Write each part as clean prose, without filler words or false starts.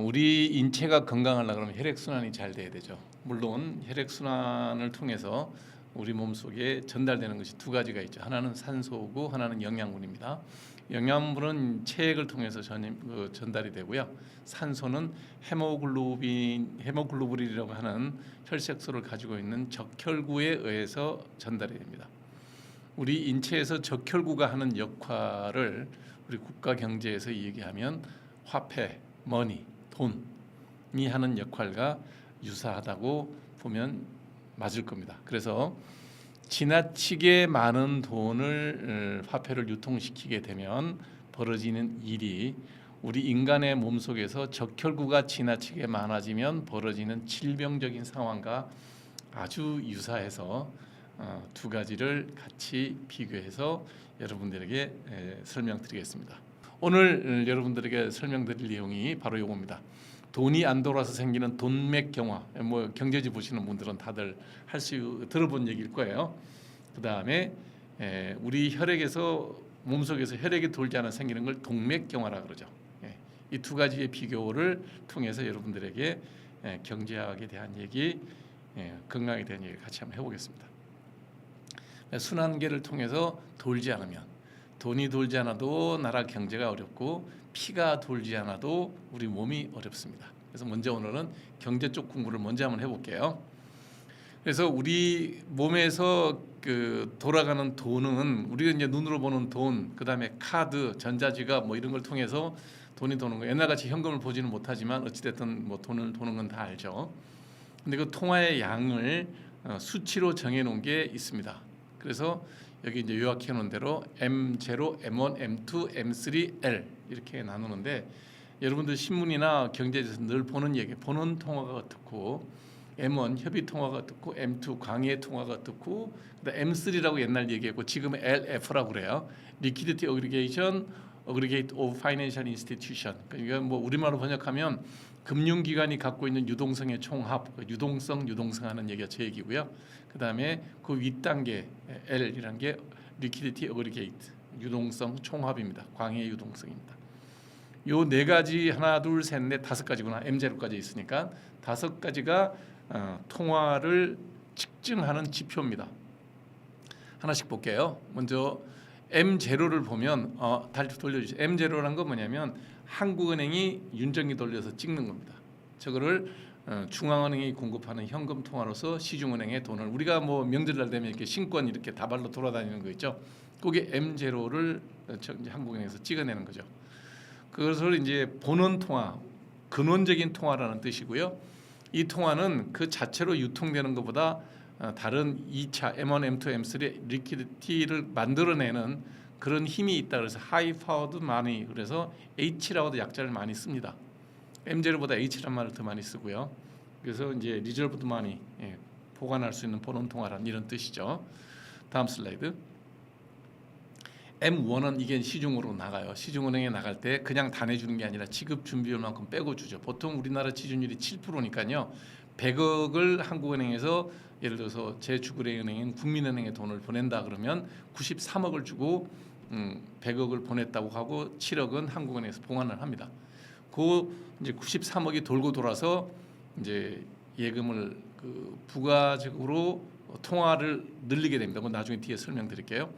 우리 인체가 건강하려고 그러면 혈액순환이 잘 돼야 되죠. 물론 혈액순환을 통해서 우리 몸속에 전달되는 것이 두 가지가 있죠. 하나는 산소고 하나는 영양분입니다. 영양분은 체액을 통해서 전달이 되고요. 산소는 헤모글로빈이라고 하는 혈색소를 가지고 있는 적혈구에 의해서 전달이 됩니다. 우리 인체에서 적혈구가 하는 역할을 우리 국가 경제에서 얘기하면 화폐, 머니, 돈이 하는 역할과 유사하다고 보면 맞을 겁니다. 그래서 지나치게 많은 돈을 화폐를 유통시키게 되면 벌어지는 일이 우리 인간의 몸속에서 적혈구가 지나치게 많아지면 벌어지는 질병적인 상황과 아주 유사해서 두 가지를 같이 비교해서 여러분들에게 설명드리겠습니다. 오늘 여러분들에게 설명드릴 내용이 바로 이겁니다. 돈이 안 돌아서 생기는 돈맥경화. 경제지 보시는 분들은 다들 들어본 얘기일 거예요. 그 다음에 우리 혈액에서 몸속에서 혈액이 돌지 않아 생기는 걸 동맥경화라 그러죠. 이 두 가지의 비교를 통해서 여러분들에게 경제학에 대한 얘기, 건강에 대한 얘기 같이 한번 해보겠습니다. 순환계를 통해서 돌지 않으면 돈이 돌지 않아도 나라 경제가 어렵고 피가 돌지 않아도 우리 몸이 어렵습니다. 그래서 먼저 오늘은 경제 쪽 공부를 먼저 한번 해볼게요. 그래서 우리 몸에서 돌아가는 돈은 우리가 이제 눈으로 보는 돈, 그 다음에 카드, 전자지갑 이런 걸 통해서 돈이 도는 거. 옛날같이 현금을 보지는 못하지만 어찌됐든 돈을 도는 건 다 알죠. 근데 그 통화의 양을 수치로 정해놓은 게 있습니다. 그래서 여기 이제 요약해 놓은 대로 M0, M1, M2, M3, L 이렇게 나누는데 여러분들 신문이나 경제에서 늘 보는 얘기, 보는 통화가 어떻고 M1 협의 통화가 어떻고 M2 광의 통화가 어떻고 M3라고 옛날 얘기했고 지금은 LF라고 그래요. Liquidity Aggregation, Aggregate of Financial Institution. 그러니까 우리말로 번역하면 금융기관이 갖고 있는 유동성의 총합, 유동성 하는 얘기가 제 얘기고요. 그 다음에 그 윗단계 L이라는 게 Liquidity Aggregate, 유동성 총합입니다. 광의 유동성입니다. 요 네 가지 하나, 둘, 셋, 넷, 다섯 가지구나. M0까지 있으니까 다섯 가지가 통화를 측정하는 지표입니다. 하나씩 볼게요. 먼저 M0를 보면 다시 돌려주세요. M0라는 건 뭐냐면 한국은행이 윤정기 돌려서 찍는 겁니다. 저거를 중앙은행이 공급하는 현금 통화로서 시중은행의 돈을 우리가 명절날 되면 이렇게 신권 이렇게 다발로 돌아다니는 거 있죠. 그게 M0를 한국은행에서 찍어내는 거죠. 그것을 이제 본원 통화, 근원적인 통화라는 뜻이고요. 이 통화는 그 자체로 유통되는 것보다 다른 2차 M1, M2, M3 리퀴디티를 만들어내는 그런 힘이 있다. 그래서 하이 파워드 마니, 그래서 H라고도 약자를 많이 씁니다. M0보다 H란 말을 더 많이 쓰고요. 그래서 이제 리저브드 마니, 보관할 수 있는 본원 통화란 이런 뜻이죠. 다음 슬라이드. M1은 이게 시중으로 나가요. 시중은행에 나갈 때 그냥 다 내주는 게 아니라 지급 준비율만큼 빼고 주죠. 보통 우리나라 지준율이 7%니까요. 100억을 한국은행에서 예를 들어서 제 주거래은행인 국민은행에 돈을 보낸다 그러면 93억을 주고 100억을 보냈다고 하고 7억은 한국은행에서 봉환을 합니다. 그 이제 93억이 돌고 돌아서 이제 예금을 부가적으로 통화를 늘리게 됩니다. 그건 나중에 뒤에 설명드릴게요.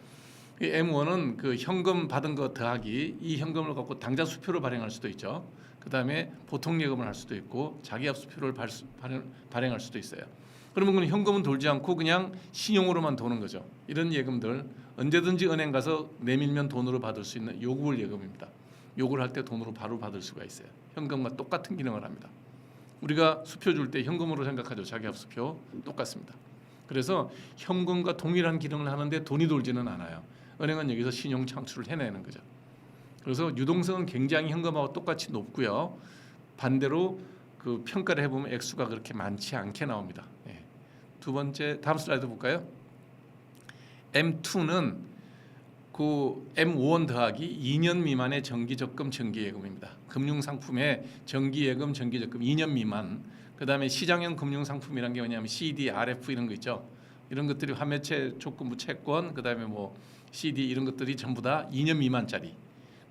M1은 그 현금 받은 거 더하기 이 현금을 갖고 당장 수표를 발행할 수도 있죠. 그 다음에 보통 예금을 할 수도 있고 자기압 수표를 발행할 수도 있어요. 그러면 그는 현금은 돌지 않고 그냥 신용으로만 도는 거죠. 이런 예금들 언제든지 은행 가서 내밀면 돈으로 받을 수 있는 요구를 예금입니다. 요구를 할 때 돈으로 바로 받을 수가 있어요. 현금과 똑같은 기능을 합니다. 우리가 수표 줄 때 현금으로 생각하죠. 자기압 수표 똑같습니다. 그래서 현금과 동일한 기능을 하는데 돈이 돌지는 않아요. 은행은 여기서 신용 창출을 해내는 거죠. 그래서 유동성은 굉장히 현금하고 똑같이 높고요. 반대로 그 평가를 해보면 액수가 그렇게 많지 않게 나옵니다. 두 번째 다음 슬라이드 볼까요? M2는 그 M1 더하기 2년 미만의 정기적금 정기예금입니다. 금융상품의 정기예금 정기적금 2년 미만. 그 다음에 시장형 금융상품이란 게 뭐냐면 CD, RF 이런 거 있죠. 이런 것들이 환매채, 조건부 채권, 그 다음에 CD 이런 것들이 전부 다 2년 미만짜리.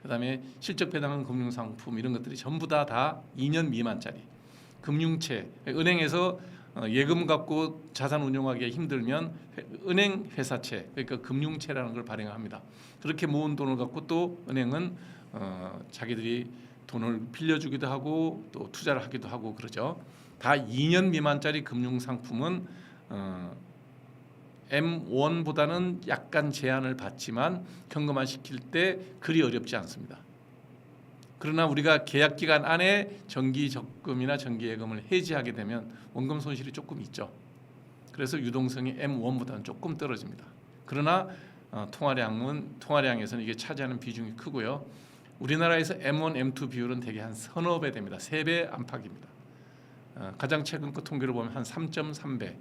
그다음에 실적 배당은 금융 상품 이런 것들이 전부 다 2년 미만짜리 금융채 은행에서 예금 갖고 자산 운용하기 힘들면 은행 회사채 그러니까 금융채라는 걸 발행합니다. 그렇게 모은 돈을 갖고 또 은행은 자기들이 돈을 빌려주기도 하고 또 투자를 하기도 하고 그러죠. 다 2년 미만짜리 금융 상품은 M1보다는 약간 제한을 받지만 현금화 시킬 때 그리 어렵지 않습니다. 그러나 우리가 계약 기간 안에 정기 적금이나 정기 예금을 해지하게 되면 원금 손실이 조금 있죠. 그래서 유동성이 M1보다는 조금 떨어집니다. 그러나 통화량에서는 이게 차지하는 비중이 크고요. 우리나라에서 M1, M2 비율은 대개 한 서너 배 됩니다. 3배 안팎입니다. 가장 최근 거 통계를 보면 한 3.3배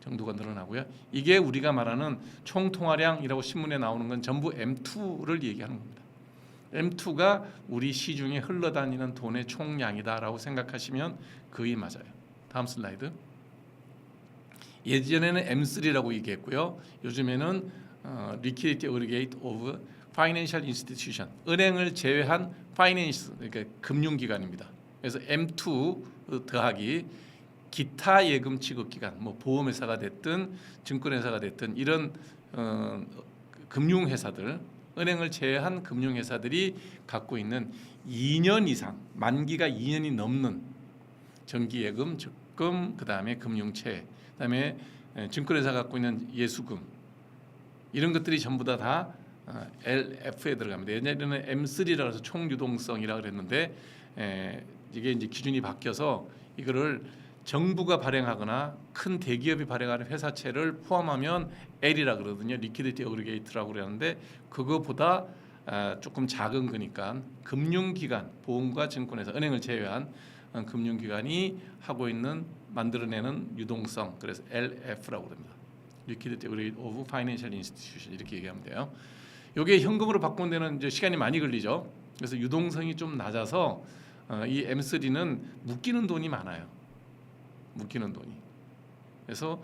정도가 늘어나고요. 이게 우리가 말하는 총 통화량이라고 신문에 나오는 건 전부 M2를 얘기하는 겁니다. M2가 우리 시중에 흘러다니는 돈의 총량이다라고 생각하시면 거의 맞아요. 다음 슬라이드. 예전에는 M3라고 얘기했고요. 요즘에는 Liquidity Aggregate of Financial Institution, 은행을 제외한 파이낸스, 그러니까 금융기관입니다. 그래서 M2 더하기 기타 예금 취급기관, 뭐 보험회사가 됐든 증권회사가 됐든 이런 금융회사들, 은행을 제외한 금융회사들이 갖고 있는 2년 이상, 만기가 2년이 넘는 정기예금, 적금, 그다음에 금융채, 그다음에 증권회사 갖고 있는 예수금 이런 것들이 전부 다 LF에 들어갑니다. 예전에는 M3라고 해서 총유동성이라고 그랬는데 이게 이제 기준이 바뀌어서 이거를 정부가 발행하거나 큰 대기업이 발행하는 회사채를 포함하면 L이라 그러거든요. 리퀴디티 어그리게이트라고 그러는데 그거보다 조금 작은 거니까 금융기관, 보험과 증권회사, 은행을 제외한 금융기관이 하고 있는 만들어내는 유동성, 그래서 LF라고 합니다. Liquidity Aggregate of Financial Institution 이렇게 얘기하면 돼요. 이게 현금으로 바꾸는 데는 이제 시간이 많이 걸리죠. 그래서 유동성이 좀 낮아서 이 M3는 묶이는 돈이 많아요. 묶이는 돈이. 그래서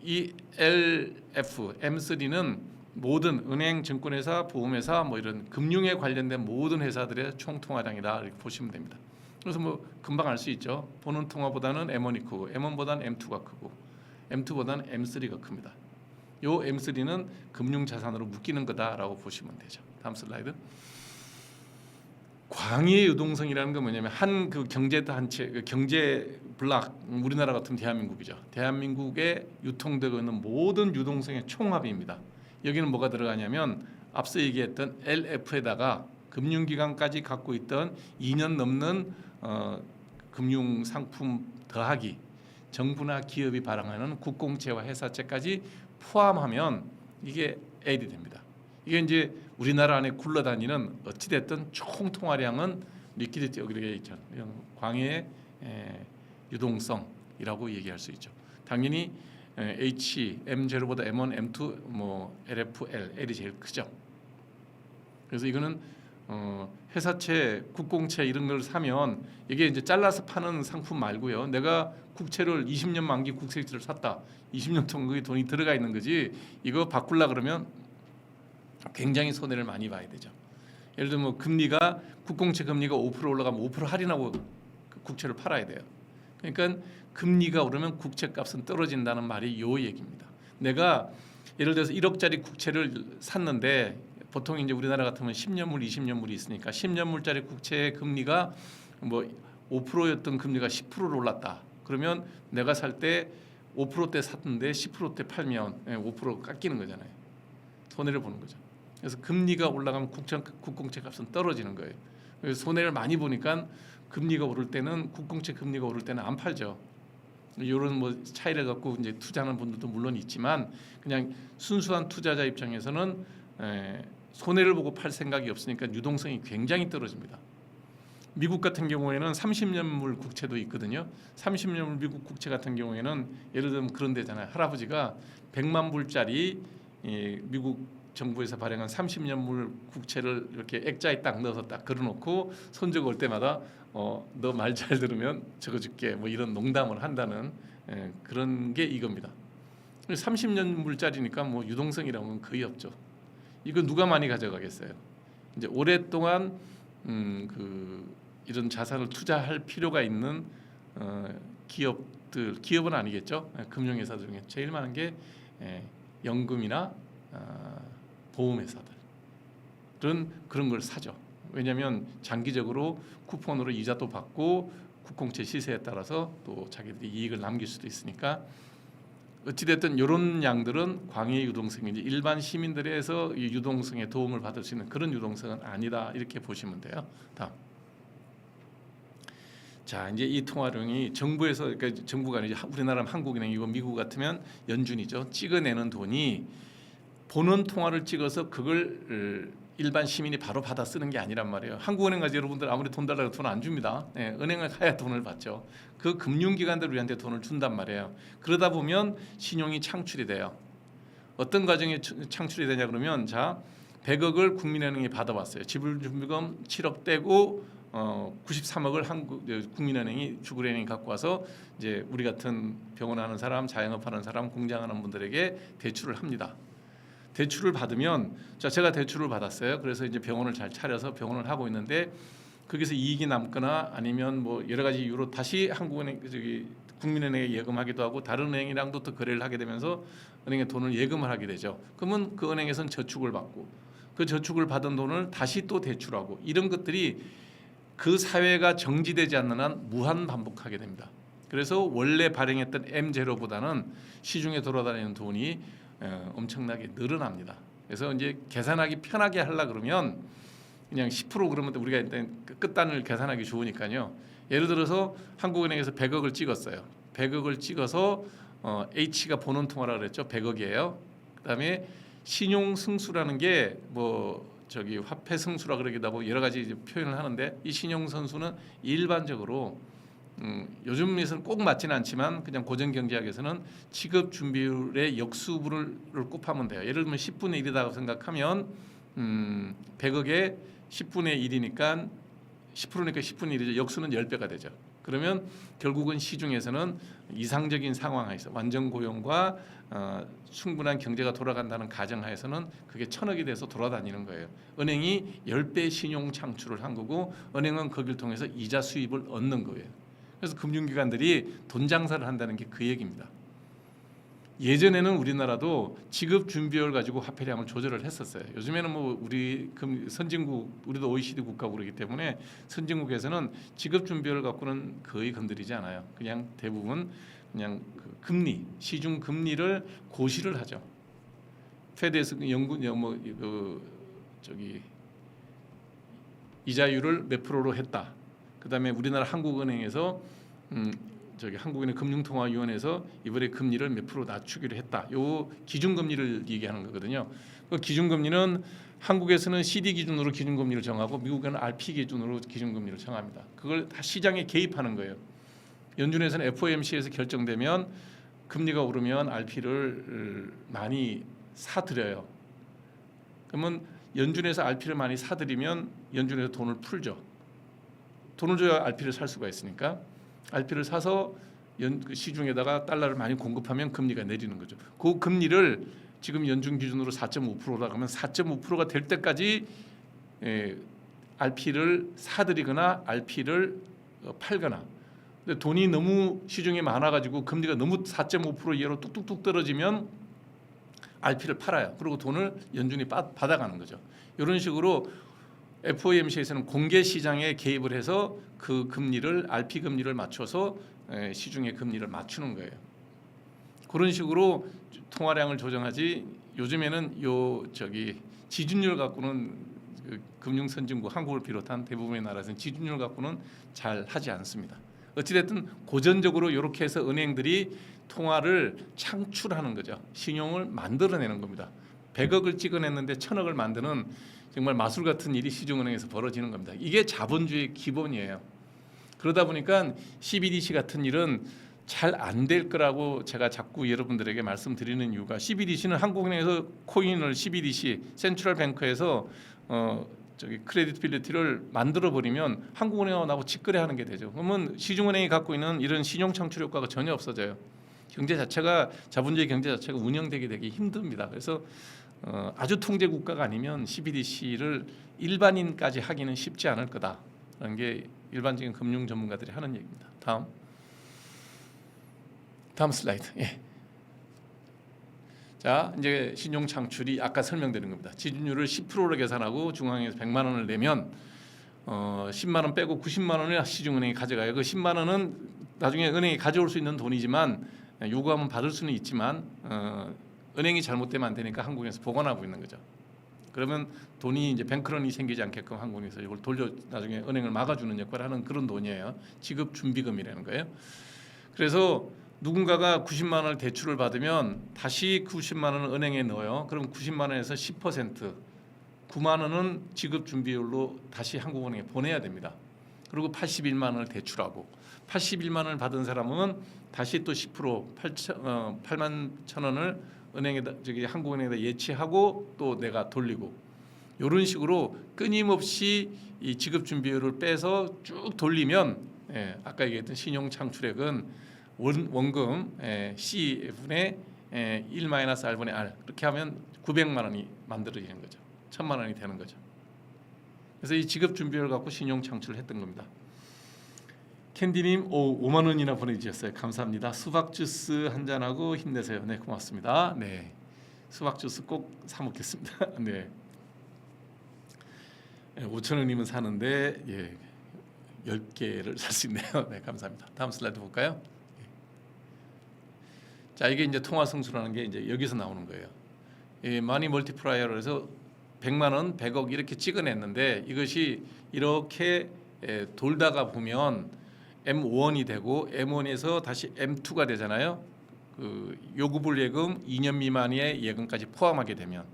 이 LF, M3는 모든 은행, 증권회사, 보험회사 뭐 이런 금융에 관련된 모든 회사들의 총 통화량이다 이렇게 보시면 됩니다. 그래서 뭐 금방 알 수 있죠. 보는 통화보다는 M1이 크고 M1보다는 M2가 크고 M2보다는 M3가 큽니다. 요 M3는 금융 자산으로 묶이는 거다라고 보시면 되죠. 다음 슬라이드. 광의의 유동성이라는 건 뭐냐면 한 그 경제 단체, 그 경제 블락, 우리나라 같은 대한민국이죠. 대한민국에 유통되고 있는 모든 유동성의 총합입니다. 여기는 뭐가 들어가냐면 앞서 얘기했던 LF에다가 금융기관까지 갖고 있던 2년 넘는 금융 상품 더하기 정부나 기업이 발행하는 국공채와 회사채까지 포함하면 이게 L이 됩니다. 이게 이제 우리나라 안에 굴러다니는 어찌됐든 총 통화량은 리퀴디티 어그리게이션, 광의 유동성이라고 얘기할 수 있죠. 당연히 H, M0보다 M1, M2, 뭐 LF, L이 제일 크죠. 그래서 이거는 회사채, 국공채 이런 걸 사면 이게 이제 잘라서 파는 상품 말고요. 내가 국채를 20년 만기 국채를 샀다. 20년 동안 그 돈이 들어가 있는 거지. 이거 바꾸려 그러면 굉장히 손해를 많이 봐야 되죠. 예를 들면 뭐 금리가 국공채 금리가 5% 올라가면 5% 할인하고 국채를 팔아야 돼요. 그러니까 금리가 오르면 국채값은 떨어진다는 말이 요 얘기입니다. 내가 예를 들어서 1억짜리 국채를 샀는데 보통 이제 우리나라 같으면 10년물, 20년물이 있으니까 10년물짜리 국채의 금리가 뭐 5%였던 금리가 10%로 올랐다. 그러면 내가 살 때 5%대 샀는데 10%대 팔면 5% 깎이는 거잖아요. 손해를 보는 거죠. 그래서 금리가 올라가면 국공채 값은 떨어지는 거예요. 그래서 손해를 많이 보니까 금리가 오를 때는 국공채 금리가 오를 때는 안 팔죠. 이런 뭐 차이를 갖고 이제 투자하는 분들도 물론 있지만 그냥 순수한 투자자 입장에서는 손해를 보고 팔 생각이 없으니까 유동성이 굉장히 떨어집니다. 미국 같은 경우에는 30년물 국채도 있거든요. 30년물 미국 국채 같은 경우에는 예를 들면 그런 데잖아요. 할아버지가 100만 불짜리 미국 정부에서 발행한 30년물 국채를 이렇게 액자에 딱 넣어서 딱 걸어놓고 손주가 올 때마다 너 말 잘 들으면 적어줄게 뭐 이런 농담을 한다는 그런 게 이겁니다. 30년물짜리니까 뭐 유동성이라는 건 거의 없죠. 이거 누가 많이 가져가겠어요? 이제 오랫동안 이런 자산을 투자할 필요가 있는 기업은 아니겠죠. 금융회사들 중에 제일 많은 게 연금이나 보험회사들은 그런 걸 사죠. 왜냐하면 장기적으로 쿠폰으로 이자도 받고 국공채 시세에 따라서 또 자기들이 이익을 남길 수도 있으니까 어찌됐든 이런 양들은 광의 유동성인지 일반 시민들에서 이 유동성에 도움을 받을 수 있는 그런 유동성은 아니다 이렇게 보시면 돼요. 다음. 자 이제 이 통화량이 정부에서 그러니까 정부가 아니죠. 우리나라 한국은행이고 미국 같으면 연준이죠. 찍어내는 돈이 보는 통화를 찍어서 그걸 일반 시민이 바로 받아 쓰는 게 아니란 말이에요. 한국은행 가서 여러분들 아무리 돈 달라고 돈 안 줍니다. 은행을 가야 돈을 받죠. 그 금융기관들 우리한테 돈을 준단 말이에요. 그러다 보면 신용이 창출이 돼요. 어떤 과정에 창출이 되냐 그러면 자 100억을 국민은행이 받아왔어요. 지불준비금 7억 떼고 93억을 국민은행이 주구은행이 갖고 와서 이제 우리 같은 병원 하는 사람, 자영업하는 사람, 공장하는 분들에게 대출을 합니다. 대출을 받으면 자 제가 대출을 받았어요. 그래서 이제 병원을 잘 차려서 병원을 하고 있는데 거기서 이익이 남거나 아니면 뭐 여러 가지 이유로 다시 한국은행 국민은행에 예금하기도 하고 다른 은행이랑도 또 거래를 하게 되면서 은행에 돈을 예금을 하게 되죠. 그러면 그 은행에서는 저축을 받고 그 저축을 받은 돈을 다시 또 대출하고 이런 것들이 그 사회가 정지되지 않는 한 무한 반복하게 됩니다. 그래서 원래 발행했던 M0보다는 시중에 돌아다니는 돈이 엄청나게 늘어납니다. 그래서 이제 계산하기 편하게 하려 그러면 그냥 10% 그러면 우리가 일단 끝단을 계산하기 좋으니까요. 예를 들어서 한국은행에서 100억을 찍었어요. 100억을 찍어서 H가 보는 통화라 그랬죠. 100억이에요. 그다음에 신용 승수라는 게 뭐 저기 화폐 승수라 그러기도 하고 여러 가지 이제 표현을 하는데 이 신용 선수는 일반적으로 요즘에서는 꼭 맞지는 않지만 그냥 고전경제학에서는 지급 준비율의 역수분을 곱하면 돼요. 예를 들면 10분의 1이라고 생각하면 100억에 10분의 1이니까 10%니까 10분의 1이죠. 역수는 10배가 되죠. 그러면 결국은 시중에서는 이상적인 상황하에서 완전 고용과 충분한 경제가 돌아간다는 가정하에서는 그게 1000억이 돼서 돌아다니는 거예요. 은행이 10배 신용 창출을 한 거고 은행은 거기를 통해서 이자 수입을 얻는 거예요. 그래서 금융기관들이 돈 장사를 한다는 게 그 얘기입니다. 예전에는 우리나라도 지급 준비율 가지고 화폐량을 조절을 했었어요. 요즘에는 뭐 우리 선진국 우리도 OECD 국가고 그러기 때문에 선진국에서는 지급 준비율 갖고는 거의 건드리지 않아요. 그냥 대부분 그냥 그 금리 시중 금리를 고시를 하죠. 페드에서 이자율을 몇 프로로 했다. 그다음에 우리나라 한국은행에서 한국은행 금융통화위원회에서 이번에 금리를 몇 프로 낮추기로 했다. 요 기준금리를 얘기하는 거거든요. 그 기준금리는 한국에서는 CD 기준으로 기준금리를 정하고 미국에는 RP 기준으로 기준금리를 정합니다. 그걸 다 시장에 개입하는 거예요. 연준에서는 FOMC에서 결정되면 금리가 오르면 RP를 많이 사들여요. 그러면 연준에서 RP를 많이 사들이면 연준에서 돈을 풀죠. 돈을 줘야 RP를 살 수가 있으니까 RP를 사서 시중에다가 달러를 많이 공급하면 금리가 내리는 거죠. 그 금리를 지금 연준 기준으로 4.5%라고 하면 4.5%가 될 때까지 RP를 사들이거나 RP를 팔거나. 근데 돈이 너무 시중에 많아가지고 금리가 너무 4.5% 이하로 뚝뚝뚝 떨어지면 RP를 팔아요. 그리고 돈을 연준이 받아가는 거죠. 이런 식으로 FOMC에서는 공개 시장에 개입을 해서 그 금리를 RP 금리를 맞춰서 시중의 금리를 맞추는 거예요. 그런 식으로 통화량을 조정하지 요즘에는 지준율 갖고는 금융 선진국 한국을 비롯한 대부분의 나라에서는 지준율 갖고는 잘 하지 않습니다. 어찌됐든 고전적으로 이렇게 해서 은행들이 통화를 창출하는 거죠. 신용을 만들어내는 겁니다. 100억을 찍어냈는데 1000억을 만드는 정말 마술 같은 일이 시중은행에서 벌어지는 겁니다. 이게 자본주의의 기본이에요. 그러다 보니까 CBDC 같은 일은 잘 안 될 거라고 제가 자꾸 여러분들에게 말씀드리는 이유가 CBDC는 한국은행에서 코인을 CBDC 센트럴 뱅크에서 크레딧빌리티를 만들어 버리면 한국은행하고 나하고 직거래하는 게 되죠. 그러면 시중은행이 갖고 있는 이런 신용 창출 효과가 전혀 없어져요. 경제 자체가 자본주의 경제 자체가 운영되기 되게 힘듭니다. 그래서 아주 통제 국가가 아니면 CBDC를 일반인까지 하기는 쉽지 않을 거다라는 게 일반적인 금융 전문가들이 하는 얘기입니다. 다음 슬라이드. 예. 자, 이제 신용 창출이 아까 설명드린 겁니다. 지준율을 10%로 계산하고 중앙에서 100만 원을 내면 10만 원 빼고 90만 원을 시중은행이 가져가요. 그 10만 원은 나중에 은행이 가져올 수 있는 돈이지만 요구하면 받을 수는 있지만 은행이 잘못되면 안 되니까 한국에서 보관하고 있는 거죠. 그러면 돈이 이제 뱅크런이 생기지 않게끔 한국에서 이걸 돌려 나중에 은행을 막아주는 역할을 하는 그런 돈이에요. 지급 준비금이라는 거예요. 그래서 누군가가 90만 원을 대출을 받으면 다시 90만 원을 은행에 넣어요. 그럼 90만 원에서 10% 9만 원은 지급 준비율로 다시 한국은행에 보내야 됩니다. 그리고 81만 원을 대출하고 81만 원을 받은 사람은 다시 또 10% 8만 천 원을 은행에다 한국은행에다 예치하고 또 내가 돌리고 이런 식으로 끊임없이 이 지급 준비율을 빼서 쭉 돌리면 아까 얘기했던 신용 창출액은 원금 C분의 1-R분의 R 이렇게 하면 900만 원이 만들어지는 거죠. 1000만 원이 되는 거죠. 그래서 이 지급 준비율을 갖고 신용 창출을 했던 겁니다. 캔디님 5만 원이나 보내주셨어요. 감사합니다. 수박 주스 한 잔하고 힘내세요. 네, 고맙습니다. 네, 수박 주스 꼭 사 먹겠습니다. 네, 5천 원이면 사는데 10개를 살 수 있네요. 네, 감사합니다. 다음 슬라이드 볼까요? 자, 이게 이제 통화 승수라는 게 이제 여기서 나오는 거예요. 마니 멀티플라이어로 해서 100만 원, 100억 이렇게 찍어냈는데 이것이 이렇게 돌다가 보면 M1이 되고 M1에서 다시 M2가 되잖아요. 그 요구불 예금 2년 미만의 예금까지 포함하게 되면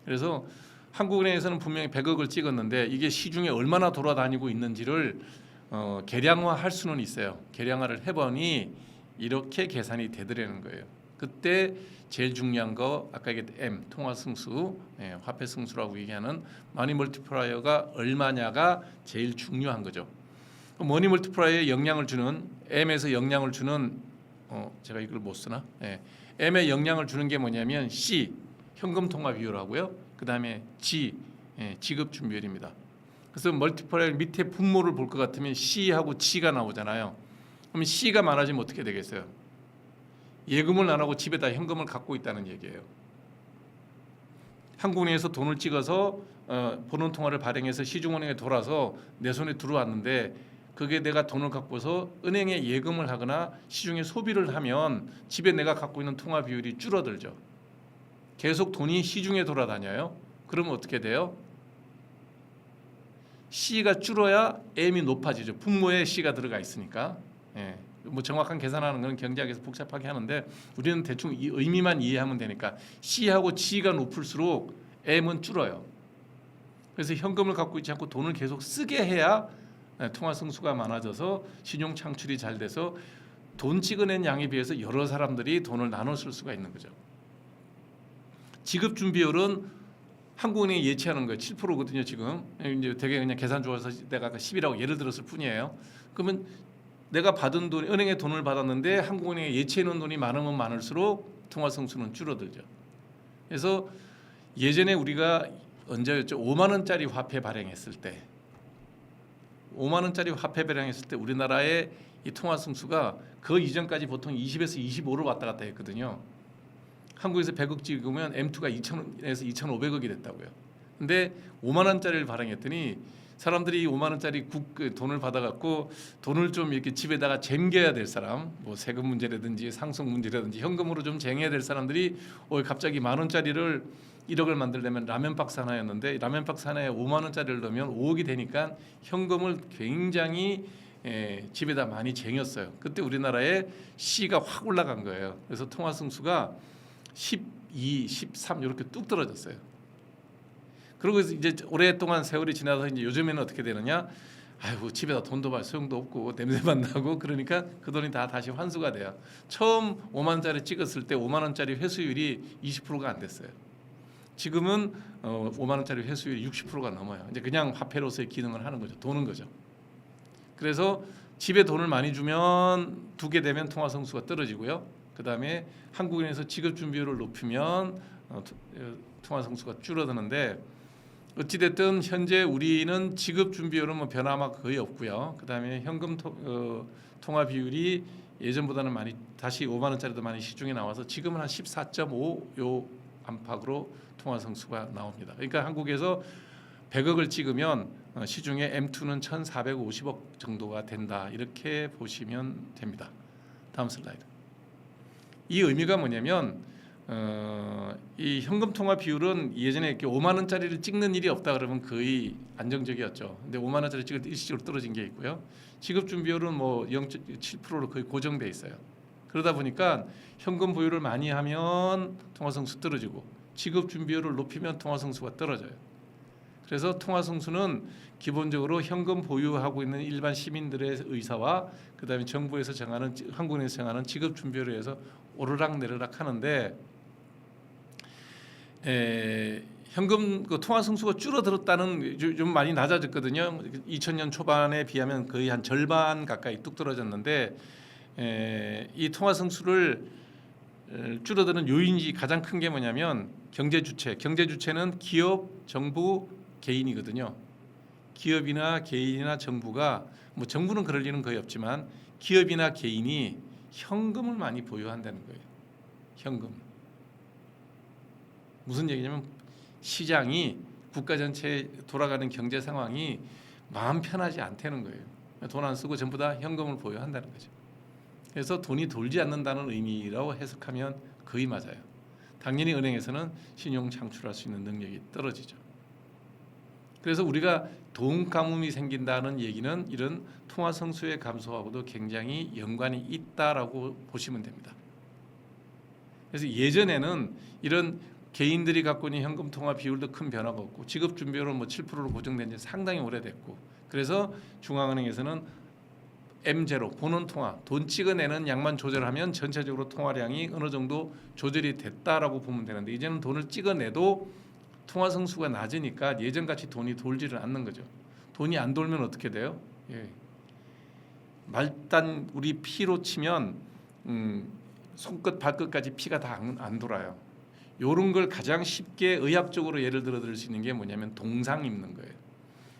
그래서 한국은행에서는 분명히 100억을 찍었는데 이게 시중에 얼마나 돌아다니고 있는지를 계량화할 수는 있어요. 계량화를 해보니 이렇게 계산이 되더라는 거예요. 그때 제일 중요한 거 아까 얘기했던 M 통화 승수, 화폐 승수라고 얘기하는 머니 멀티플라이어가 얼마냐가 제일 중요한 거죠. 머니 멀티플라이어에 영향을 주는 M에서 영향을 주는 제가 이걸 못 쓰나? M에 영향을 주는 게 뭐냐면 C 현금 통화 비율하고요. 그다음에 G 지급 준비율입니다. 그래서 멀티플라이어 밑에 분모를 볼 것 같으면 C하고 G가 나오잖아요. 그러면 C가 많아지면 어떻게 되겠어요? 예금을 안 하고 집에다 현금을 갖고 있다는 얘기예요. 한국은행에서 돈을 찍어서 본원 통화를 발행해서 시중은행에 돌아서 내 손에 들어왔는데 그게 내가 돈을 갖고서 은행에 예금을 하거나 시중에 소비를 하면 집에 내가 갖고 있는 통화 비율이 줄어들죠. 계속 돈이 시중에 돌아다녀요. 그러면 어떻게 돼요? C가 줄어야 M이 높아지죠. 분모에 C가 들어가 있으니까. 뭐 정확한 계산하는 건 경제학에서 복잡하게 하는데 우리는 대충 이 의미만 이해하면 되니까 C하고 G가 높을수록 M은 줄어요. 그래서 현금을 갖고 있지 않고 돈을 계속 쓰게 해야 통화 승수가 많아져서 신용 창출이 잘 돼서 돈 찍어낸 양에 비해서 여러 사람들이 돈을 나눠 쓸 수가 있는 거죠. 지급 준비율은 한국은행이 예치하는 거예요. 7%거든요. 지금 이제 되게 그냥 계산 좋아서 내가 10이라고 예를 들었을 뿐이에요. 그러면 내가 받은 돈, 은행에 돈을 받았는데 한국은행에 예치해 놓은 돈이 많으면 많을수록 통화 승수는 줄어들죠. 그래서 예전에 우리가 언제였죠? 5만 원짜리 화폐 발행했을 때 5만 원짜리 화폐 발행했을 때 우리나라의 이 통화 승수가 그 이전까지 보통 20에서 25로 왔다 갔다 했거든요. 한국에서 100억 찍으면 M2가 2,000에서 2,500억이 됐다고요. 근데 5만 원짜리를 발행했더니 사람들이 5만 원짜리 돈을 받아갖고 돈을 좀 이렇게 집에다가 쟁겨야 될 사람, 뭐 세금 문제라든지 상속 문제라든지 현금으로 좀 쟁여야 될 사람들이 갑자기 만 원짜리를 1억을 만들려면 라면 박스 하나였는데 라면 박스 하나에 5만 원짜리를 넣으면 5억이 되니까 현금을 굉장히 집에다 많이 쟁였어요. 그때 우리나라의 C가 확 올라간 거예요. 그래서 통화 승수가 12, 13 이렇게 뚝 떨어졌어요. 그리고 이제 오랫동안 세월이 지나서 이제 요즘에는 어떻게 되느냐? 아이고 집에다 돈도 발 소용도 없고 냄새만 나고 그러니까 그 돈이 다 다시 환수가 돼요. 처음 5만 원짜리 찍었을 때 5만 원짜리 회수율이 20%가 안 됐어요. 지금은 5만 원짜리 회수율이 60%가 넘어요. 이제 그냥 화폐로서의 기능을 하는 거죠. 도는 거죠. 그래서 집에 돈을 많이 주면 두게 되면 통화 성수가 떨어지고요. 그다음에 한국은행에서 지급 준비율을 높이면 통화 성수가 줄어드는데 어찌됐든 현재 우리는 지급 준비율은 뭐 변화가 거의 없고요. 그다음에 현금 통화 비율이 예전보다는 많이 다시 5만 원짜리도 많이 시중에 나와서 지금은 한 14.5 요 안팎으로 통화 성수가 나옵니다. 그러니까 한국에서 100억을 찍으면 시중에 M2는 1,450억 정도가 된다. 이렇게 보시면 됩니다. 다음 슬라이드. 이 의미가 뭐냐면 이 현금 통화 비율은 예전에 이렇게 5만 원짜리를 찍는 일이 없다 그러면 거의 안정적이었죠. 근데 5만 원짜리 찍을 때 일시적으로 떨어진 게 있고요. 지급 준비율은 뭐 0.7%로 거의 고정돼 있어요. 그러다 보니까 현금 보유를 많이 하면 통화 성수 떨어지고 지급 준비율을 높이면 통화 성수가 떨어져요. 그래서 통화 성수는 기본적으로 현금 보유하고 있는 일반 시민들의 의사와 그다음에 정부에서 정하는 한국은행에서 정하는 지급 준비율에 의해서 오르락 내리락 하는데 현금 통화 성수가 줄어들었다는 좀 많이 낮아졌거든요. 2000년 초반에 비하면 거의 한 절반 가까이 뚝 떨어졌는데 이 통화 성수를 줄어드는 요인이 가장 큰 게 뭐냐면 경제 주체는 기업, 정부, 개인이거든요. 기업이나 개인이나 정부가 뭐 정부는 그럴 일은 거의 없지만 기업이나 개인이 현금을 많이 보유한다는 거예요. 현금. 무슨 얘기냐면 시장이 국가 전체에 돌아가는 경제 상황이 마음 편하지 않다는 거예요. 돈 안 쓰고 전부 다 현금을 보유한다는 거죠. 그래서 돈이 돌지 않는다는 의미라고 해석하면 거의 맞아요. 당연히 은행에서는 신용 창출할 수 있는 능력이 떨어지죠. 그래서 우리가 돈 가뭄이 생긴다는 얘기는 이런 통화 성수의 감소하고도 굉장히 연관이 있다라고 보시면 됩니다. 그래서 예전에는 이런 개인들이 갖고 있는 현금 통화 비율도 큰 변화가 없고 지급 준비율은 뭐 7%로 고정된 지 상당히 오래됐고 그래서 중앙은행에서는 M0 본원 통화 돈 찍어내는 양만 조절하면 전체적으로 통화량이 어느 정도 조절이 됐다라고 보면 되는데 이제는 돈을 찍어내도 통화 성수가 낮으니까 예전같이 돈이 돌지를 않는 거죠. 돈이 안 돌면 어떻게 돼요? 말단 우리 피로 치면 손끝 발끝까지 피가 다 안 돌아요. 이런 걸 가장 쉽게 의학적으로 예를 들어 드릴 수 있는 게 뭐냐면 동상 입는 거예요.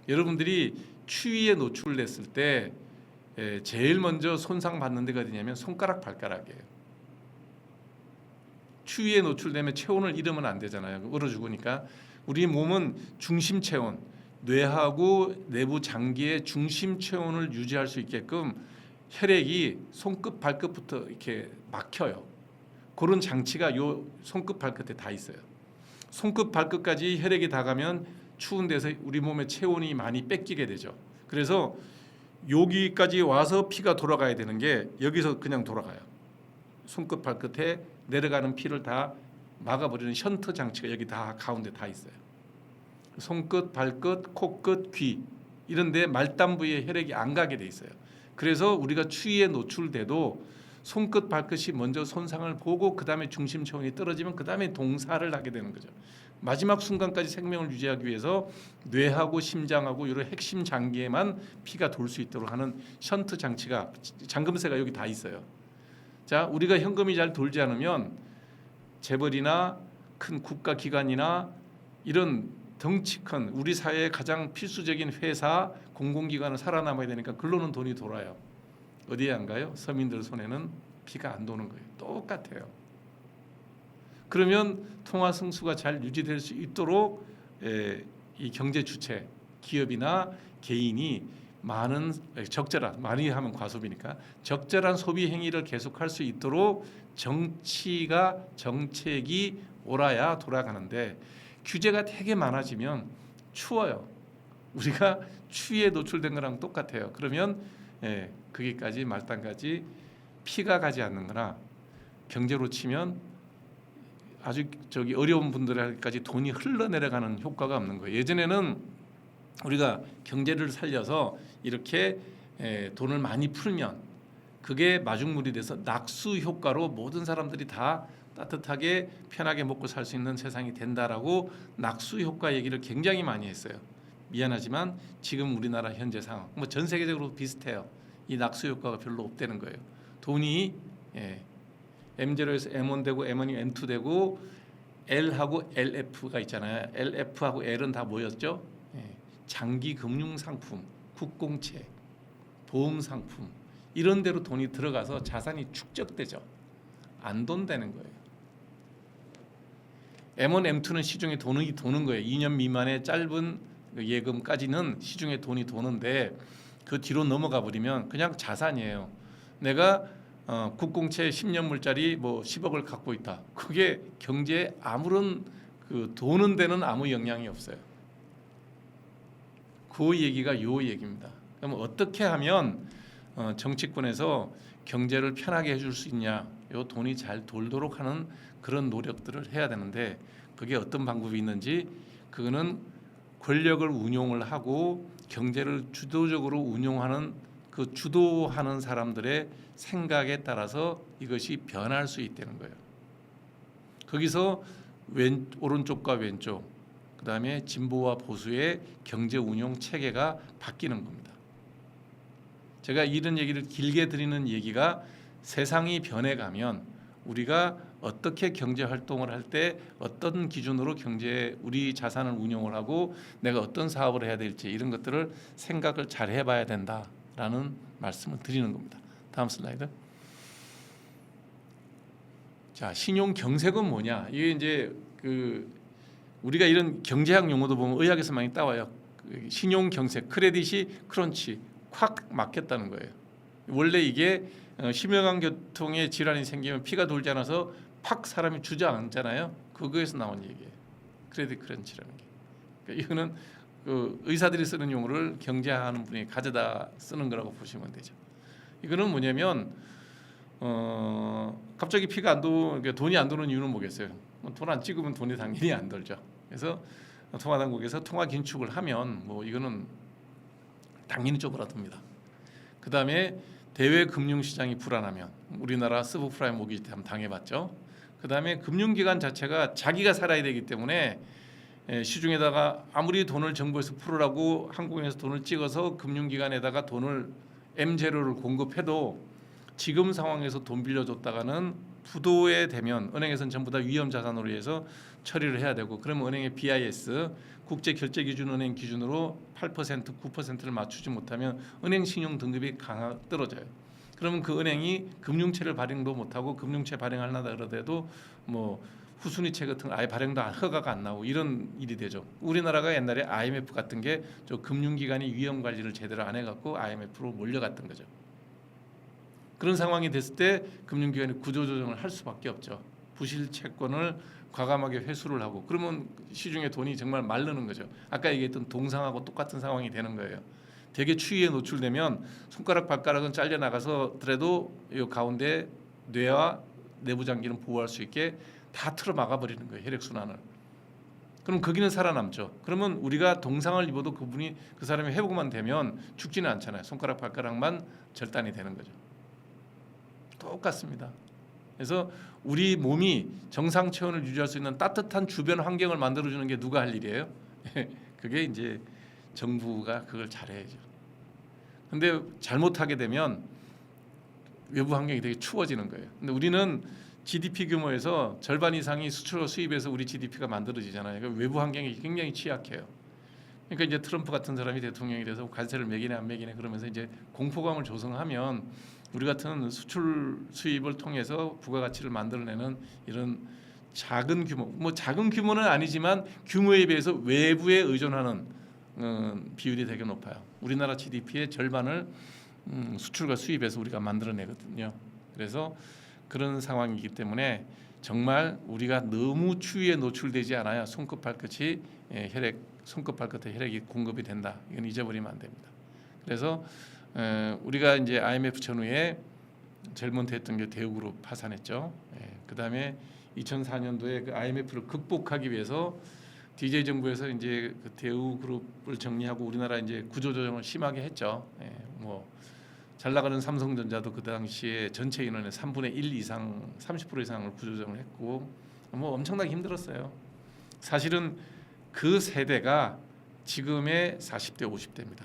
여러분들이 추위에 노출됐을 때 제일 먼저 손상 받는 데가 어디냐면 손가락 발가락이에요. 추위에 노출되면 체온을 잃으면 안 되잖아요. 얼어 죽으니까 우리 몸은 중심 체온, 뇌하고 내부 장기의 중심 체온을 유지할 수 있게끔 혈액이 손끝 발끝부터 이렇게 막혀요. 그런 장치가 요 손끝 발끝에 다 있어요. 손끝 발끝까지 혈액이 다 가면 추운 데서 우리 몸의 체온이 많이 뺏기게 되죠. 그래서 여기까지 와서 피가 돌아가야 되는 게 여기서 그냥 돌아가요. 손끝 발끝에 내려가는 피를 다 막아버리는 션트 장치가 여기 다 가운데 다 있어요. 손끝, 발끝, 코끝, 귀 이런 데 말단 부위에 혈액이 안 가게 돼 있어요. 그래서 우리가 추위에 노출돼도 손끝, 발끝이 먼저 손상을 보고 그 다음에 중심 체온이 떨어지면 그 다음에 동사를 하게 되는 거죠. 마지막 순간까지 생명을 유지하기 위해서 뇌하고 심장하고 이런 핵심 장기에만 피가 돌 수 있도록 하는 션트 장치가 잠금쇠가 여기 다 있어요. 자, 우리가 현금이 잘 돌지 않으면 재벌이나 큰 국가 기관이나 이런 덩치 큰 우리 사회의 가장 필수적인 회사, 공공기관은 살아남아야 되니까 글로는 돈이 돌아요. 어디에 안 가요? 서민들 손에는 피가 안 도는 거예요. 똑같아요. 그러면 통화 성수가 잘 유지될 수 있도록 이 경제 주체, 기업이나 개인이 적절한, 많이 하면 과소비니까 적절한 소비 행위를 계속할 수 있도록 정책이 옳아야 돌아가는데 규제가 되게 많아지면 추워요. 우리가 추위에 노출된 거랑 똑같아요. 그러면 거기까지 말단까지 피가 가지 않는 거나 경제로 치면 아주 어려운 분들에게까지 돈이 흘러내려가는 효과가 없는 거예요. 예전에는 우리가 경제를 살려서 이렇게 돈을 많이 풀면 그게 마중물이 돼서 낙수 효과로 모든 사람들이 다 따뜻하게 편하게 먹고 살 수 있는 세상이 된다라고 낙수 효과 얘기를 굉장히 많이 했어요. 미안하지만 지금 우리나라 현재 상황, 뭐 전 세계적으로 비슷해요. 이 낙수 효과가 별로 없다는 거예요. 돈이 M0에서 M1 되고 M1이 M2 되고 L하고 LF가 있잖아요. LF하고 L은 다 뭐였죠? 장기 금융 상품, 국공채, 보험 상품 이런 데로 돈이 들어가서 자산이 축적되죠. 안 돈되는 거예요. M1, M2는 시중에 돈이 도는 거예요. 2년 미만의 짧은 예금까지는 시중에 돈이 도는데 그 뒤로 넘어가 버리면 그냥 자산이에요. 내가 국공채 10년물짜리 뭐 10억을 갖고 있다. 그게 경제에 아무런 그 도는 데는 아무 영향이 없어요. 그 얘기가 요 얘기입니다. 그럼 어떻게 하면 정치권에서 경제를 편하게 해줄 수 있냐? 요 돈이 잘 돌도록 하는 그런 노력들을 해야 되는데 그게 어떤 방법이 있는지 그거는 권력을 운용을 하고 경제를 주도적으로 운용하는 그 주도하는 사람들의 생각에 따라서 이것이 변할 수 있다는 거예요. 거기서 오른쪽과 왼쪽, 그 다음에 진보와 보수의 경제 운용 체계가 바뀌는 겁니다. 제가 이런 얘기를 길게 드리는 얘기가 세상이 변해가면 우리가 어떻게 경제 활동을 할 때 어떤 기준으로 우리 자산을 운용을 하고 내가 어떤 사업을 해야 될지 이런 것들을 생각을 잘 해봐야 된다라는 말씀을 드리는 겁니다. 다음 슬라이드. 자, 신용 경색은 뭐냐? 이게 이제 우리가 이런 경제학 용어도 보면 의학에서 많이 따와요. 신용 경색, 크레딧이 크런치, 확 막혔다는 거예요. 원래 이게 심혈관 계통에 질환이 생기면 피가 돌지 않아서 팍 사람이 주저앉잖아요. 그거에서 나온 얘기예요. 크레딧 크런치라는 게. 그러니까 이거는 의사들이 쓰는 용어를 경제하는 분이 가져다 쓰는 거라고 보시면 되죠. 이거는 뭐냐면 갑자기 피가 안 돈이 안 도는 이유는 뭐겠어요? 돈 안 찍으면 돈이 당연히 안 돌죠. 그래서 통화당국에서 통화 긴축을 하면 뭐 이거는 당연히 쪼그라듭니다. 그 다음에 대외 금융시장이 불안하면 우리나라 서브프라임 모기지 한번 당해봤죠. 그 다음에 금융기관 자체가 자기가 살아야 되기 때문에 시중에다가 아무리 돈을 정부에서 풀으라고 한국은행에서 돈을 찍어서 금융기관에다가 돈을 M0를 공급해도 지금 상황에서 돈 빌려줬다가는 부도에 되면 은행에서는 전부 다 위험자산으로 해서 처리를 해야 되고 그러면 은행의 BIS 국제결제기준은행 기준으로 8% 9%를 맞추지 못하면 은행 신용 등급이 떨어져요. 그러면 그 은행이 금융채를 발행도 못하고 금융채 발행하려다 그러더라도 뭐 후순위채 같은 거 아예 발행도 허가가 안 나오고 이런 일이 되죠. 우리나라가 옛날에 IMF 같은 게 저 금융기관이 위험 관리를 제대로 안 해갖고 IMF로 몰려갔던 거죠. 그런 상황이 됐을 때 금융기관이 구조조정을 할 수밖에 없죠. 부실 채권을 과감하게 회수를 하고 그러면 시중에 돈이 정말 마르는 거죠. 아까 얘기했던 동상하고 똑같은 상황이 되는 거예요. 되게 추위에 노출되면 손가락 발가락은 잘려 나가서더라도 이 가운데 뇌와 내부 장기는 보호할 수 있게 다 틀어 막아 버리는 거예요. 혈액 순환을. 그럼 거기는 살아남죠. 그러면 우리가 동상을 입어도 그 사람이 회복만 되면 죽지는 않잖아요. 손가락 발가락만 절단이 되는 거죠. 똑같습니다. 그래서 우리 몸이 정상 체온을 유지할 수 있는 따뜻한 주변 환경을 만들어주는 게 누가 할 일이에요? 그게 이제 정부가 그걸 잘해야죠. 근데 잘못하게 되면 외부 환경이 되게 추워지는 거예요. 근데 우리는 GDP 규모에서 절반 이상이 수출과 수입에서 우리 GDP가 만들어지잖아요. 그러니까 외부 환경이 굉장히 취약해요. 그러니까 이제 트럼프 같은 사람이 대통령이 돼서 관세를 매기네 안 매기네 그러면서 이제 공포감을 조성하면 우리 같은 수출 수입을 통해서 부가가치를 만들어내는 이런 작은 규모, 뭐 작은 규모는 아니지만 규모에 비해서 외부에 의존하는 비율이 되게 높아요. 우리나라 GDP의 절반을 수출과 수입에서 우리가 만들어내거든요. 그래서 그런 상황이기 때문에 정말 우리가 너무 추위에 노출되지 않아야 손끝 발끝이 손끝 발끝에 혈액이 공급이 된다. 이건 잊어버리면 안 됩니다. 그래서 우리가 이제 IMF 전후에 제일 먼저 했던 게 대우그룹 파산했죠. 그 다음에 2004년도에 그 IMF를 극복하기 위해서 DJ 정부에서 이제 그 대우그룹을 정리하고 우리나라 이제 구조조정을 심하게 했죠. 뭐 잘 나가는 삼성전자도 그 당시에 전체 인원의 3분의 1 이상, 30% 이상을 구조조정을 했고 뭐 엄청나게 힘들었어요. 사실은 그 세대가 지금의 40대, 50대입니다.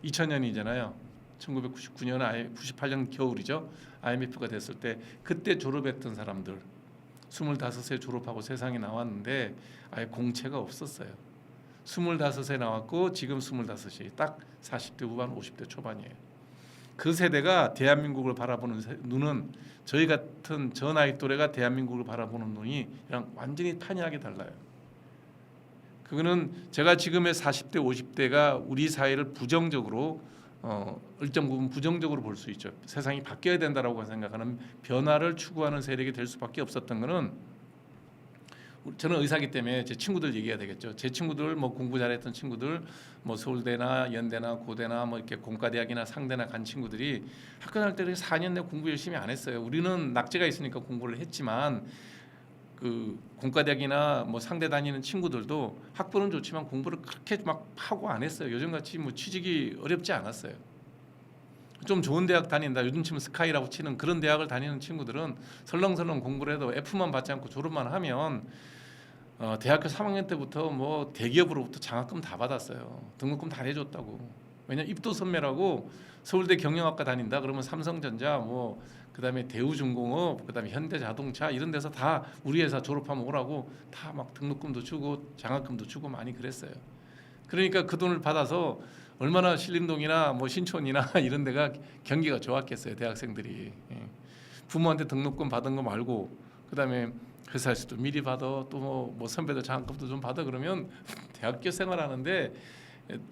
2000년이잖아요. 1999년, 98년 겨울이죠. IMF가 됐을 때 그때 졸업했던 사람들 25세 졸업하고 세상에 나왔는데 아예 공채가 없었어요. 25세 나왔고 지금 25이 딱 40대 후반 50대 초반이에요. 그 세대가 대한민국을 바라보는 눈은 저희 같은 저 나이 또래가 대한민국을 바라보는 눈이랑 완전히 판이하게 달라요. 그거는 제가 지금의 40대 50대가 우리 사회를 부정적으로 일정 부분 부정적으로 볼 수 있죠. 세상이 바뀌어야 된다라고 생각하는 변화를 추구하는 세력이 될 수밖에 없었던 거는, 저는 의사기 때문에 제 친구들 얘기가 되겠죠. 제 친구들 뭐 공부 잘했던 친구들 뭐 서울대나 연대나 고대나 뭐 이렇게 공과대학이나 상대나 간 친구들이 학교 다닐 때 4년 내 공부 열심히 안 했어요. 우리는 낙제가 있으니까 공부를 했지만 그 공과대학이나 뭐 상대 다니는 친구들도 학벌은 좋지만 공부를 그렇게 막 하고 안 했어요. 요즘같이 뭐 취직이 어렵지 않았어요. 좀 좋은 대학 다닌다, 요즘 치면 스카이라고 치는 그런 대학을 다니는 친구들은 설렁설렁 공부를 해도 F만 받지 않고 졸업만 하면 대학교 3학년 때부터 뭐 대기업으로부터 장학금 다 받았어요. 등록금 다 내줬다고. 왜냐 입도 선매라고. 서울대 경영학과 다닌다 그러면 삼성전자 뭐 그다음에 대우중공업 그다음에 현대자동차 이런 데서 다 우리 회사 졸업하면 오라고 다 막 등록금도 주고 장학금도 주고 많이 그랬어요. 그러니까 그 돈을 받아서 얼마나 신림동이나 뭐 신촌이나 이런 데가 경기가 좋았겠어요. 대학생들이. 부모한테 등록금 받은 거 말고 그다음에 회사에서도 미리 받아, 또 뭐 선배들 장학금도 좀 받아, 그러면 대학교 생활하는데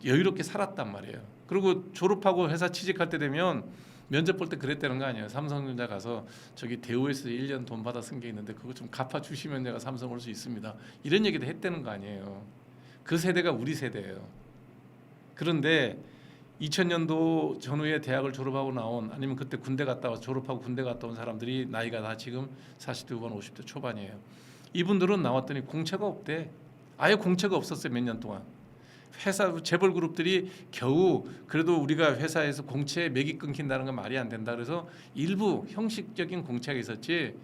여유롭게 살았단 말이에요. 그리고 졸업하고 회사 취직할 때 되면 면접 볼 때 그랬다는 거 아니에요. 삼성전자 가서 저기 대우에서 1년 돈 받아 쓴 게 있는데 그거 좀 갚아 주시면 내가 삼성 올 수 있습니다. 이런 얘기도 했다는 거 아니에요. 그 세대가 우리 세대예요. 그런데 2000년도 전후에 대학을 졸업하고 나온, 아니면 그때 군대 갔다 와서 졸업하고 군대 갔다 온 사람들이 나이가 다 지금 40대 후반 50대 초반이에요. 이분들은 나왔더니 공채가 없대. 아예 공채가 없었어요. 몇 년 동안. 회사 재벌 그룹들이 겨우 그래도 우리가 회사에서 공채 맥이 끊긴다는 건 말이 안 된다 그래서 일부 형식적인 공채가 있었지,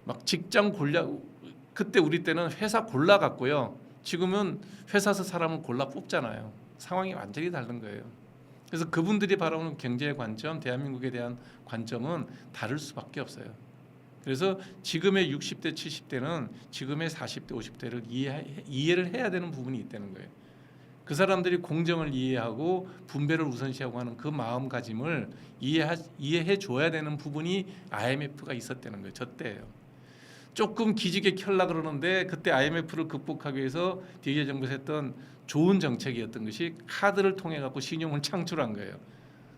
막 직장 골라, 그때 우리 때는 회사 골라 갔고요. 지금은 회사에서 사람을 골라 뽑잖아요. 상황이 완전히 다른 거예요. 그래서 그분들이 바라보는 경제의 관점, 대한민국에 대한 관점은 다를 수밖에 없어요. 그래서 지금의 60대, 70대는 지금의 40대, 50대를 이해를 해야 되는 부분이 있다는 거예요. 그 사람들이 공정을 이해하고 분배를 우선시하고 하는 그 마음가짐을 이해해 줘야 되는 부분이 IMF가 있었다는 거예요. 저 때예요. 조금 기지개 켤라 그러는데 그때 IMF를 극복하기 위해서 DJ 정부에서 했던 좋은 정책이었던 것이 카드를 통해 갖고 신용을 창출한 거예요.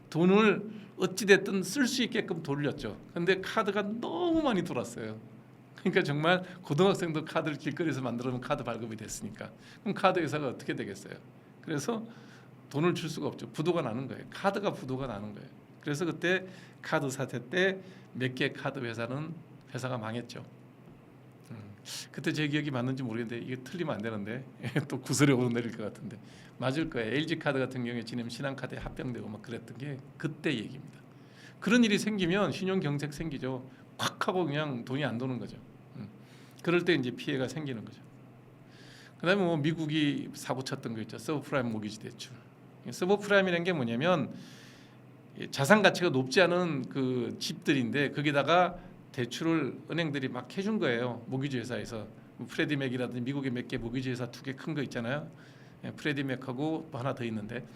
돈을 어찌 됐든 쓸 수 있게끔 돌렸죠. 그런데 카드가 너무 많이 돌았어요. 그러니까 정말 고등학생도 카드를 길거리에서 만들어놓은 카드 발급이 됐으니까 그럼 카드 회사가 어떻게 되겠어요? 그래서 돈을 줄 수가 없죠. 부도가 나는 거예요. 카드가 부도가 나는 거예요. 그래서 그때 카드 사태 때 몇 개 카드 회사가 망했죠. 그때 제 기억이 맞는지 모르겠는데 이게 틀리면 안 되는데 또 구설에 오르내릴 것 같은데 맞을 거예요. LG 카드 같은 경우에 지금 신한카드에 합병되고 막 그랬던 게 그때 얘기입니다. 그런 일이 생기면 신용 경색 생기죠. 콱 하고 그냥 돈이 안 도는 거죠. 그럴 때 이제 피해가 생기는 거죠. 그다음에 뭐 미국이 사고 쳤던 거 있죠. 서브프라임 모기지 대출. 서브프라임이라는 게 뭐냐면 자산 가치가 높지 않은 그 집들인데 거기다가 대출을 은행들이 막 해준 거예요. 모기지 회사에서. 프레디맥이라든지 미국의 몇 개 모기지 회사 2개 큰 거 있잖아요. 프레디맥하고 또 하나 더 있는데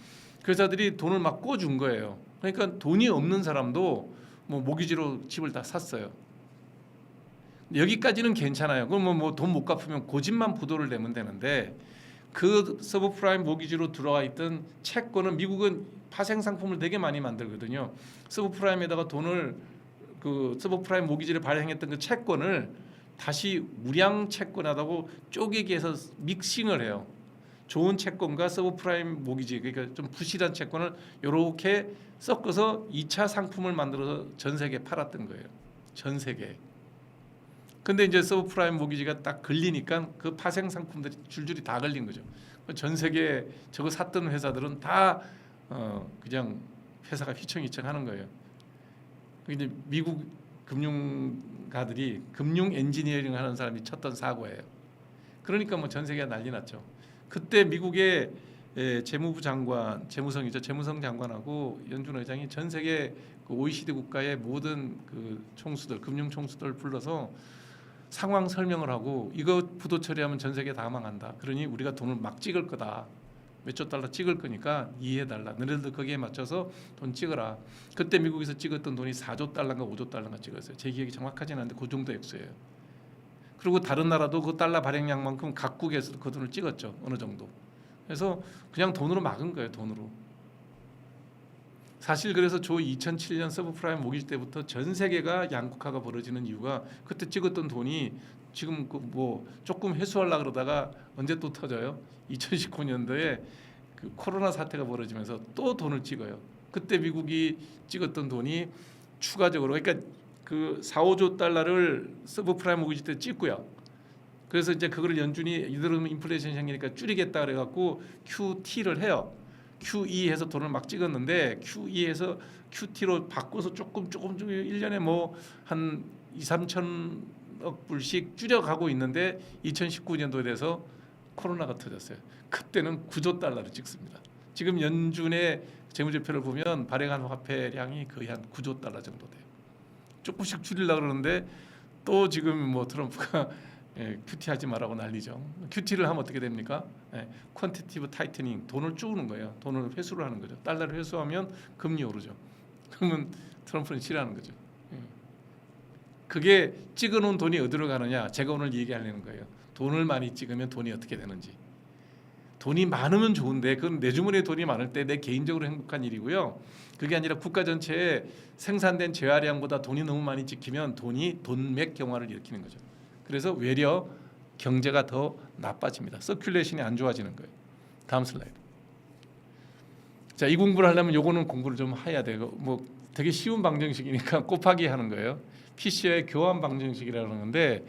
그 회사들이 돈을 막 꿔준 거예요. 그러니까 돈이 없는 사람도 뭐 모기지로 집을 다 샀어요. 여기까지는 괜찮아요. 그럼 뭐 돈 못 갚으면 고집만 부도를 내면 되는데 그 서브프라임 모기지로 들어와 있던 채권은 미국은 파생 상품을 되게 많이 만들거든요. 서브프라임에다가 돈을 그 서브프라임 모기지를 발행했던 그 채권을 다시 우량 채권하다고 쪼개기 해서 믹싱을 해요. 좋은 채권과 서브프라임 모기지, 그러니까 좀 부실한 채권을 이렇게 섞어서 2차 상품을 만들어서 전 세계에 팔았던 거예요. 전 세계에. 근데 이제 서브프라임 모기지가 딱 걸리니까 그 파생 상품들이 줄줄이 다 걸린 거죠. 전 세계 저거 샀던 회사들은 다 그냥 회사가 휘청휘청하는 거예요. 이제 미국 금융가들이 금융 엔지니어링 하는 사람이 쳤던 사고예요. 그러니까 뭐 전 세계가 난리 났죠. 그때 미국의 재무부 장관, 재무성 장관하고 연준 의장이 전 세계 그 OECD 국가의 모든 그 총수들, 금융 총수들을 불러서 상황 설명을 하고 이거 부도 처리하면 전 세계 다 망한다. 그러니 우리가 돈을 막 찍을 거다. 몇 조 달러 찍을 거니까 이해해달라. 너네들도 거기에 맞춰서 돈 찍어라. 그때 미국에서 찍었던 돈이 4조 달러인가 5조 달러인가 찍었어요. 제 기억이 정확하지는 않은데 그 정도 액수예요. 그리고 다른 나라도 그 달러 발행량만큼 각국에서 그 돈을 찍었죠. 어느 정도. 그래서 그냥 돈으로 막은 거예요. 돈으로. 사실 그래서 조 2007년 서브프라임 모기지 때부터 전 세계가 양극화가 벌어지는 이유가 그때 찍었던 돈이 지금 그 뭐 조금 회수하려고 그러다가 언제 또 터져요? 2019년도에 그 코로나 사태가 벌어지면서 또 돈을 찍어요. 그때 미국이 찍었던 돈이 추가적으로 그러니까 그 4, 5조 달러를 서브프라임 모기지 때 찍고요. 그래서 이제 그거를 연준이 이대로면 인플레이션이 생기니까 줄이겠다 그래갖고 QT를 해요. QE해서 돈을 막 찍었는데 QE해서 QT로 바꿔서 조금 1년에 뭐 한 2, 3천억 불씩 줄여가고 있는데 2019년도에 돼서 코로나가 터졌어요. 그때는 9조 달러를 찍습니다. 지금 연준의 재무제표를 보면 발행한 화폐량이 거의 한 9조 달러 정도 돼요. 조금씩 줄이려고 그러는데 또 지금 뭐 트럼프가 QT 하지 말라고 난리죠. QT를 하면 어떻게 됩니까? 퀀티티브 타이트닝, 돈을 쪼는 거예요. 돈을 회수를 하는 거죠. 달러를 회수하면 금리 오르죠. 그러면 트럼프는 싫어하는 거죠. 그게 찍어놓은 돈이 어디로 가느냐? 제가 오늘 얘기하려는 거예요. 돈을 많이 찍으면 돈이 어떻게 되는지. 돈이 많으면 좋은데 그건 내 주머니에 돈이 많을 때 내 개인적으로 행복한 일이고요. 그게 아니라 국가 전체에 생산된 재화량보다 돈이 너무 많이 찍히면 돈이 돈맥 경화를 일으키는 거죠. 그래서 외려 경제가 더 나빠집니다. 서큘레이션이 안 좋아지는 거예요. 다음 슬라이드. 자, 이 공부를 하려면 요거는 공부를 좀 해야 돼요. 뭐 되게 쉬운 방정식이니까 곱하기 하는 거예요. 피셔의 교환 방정식이라고 하는데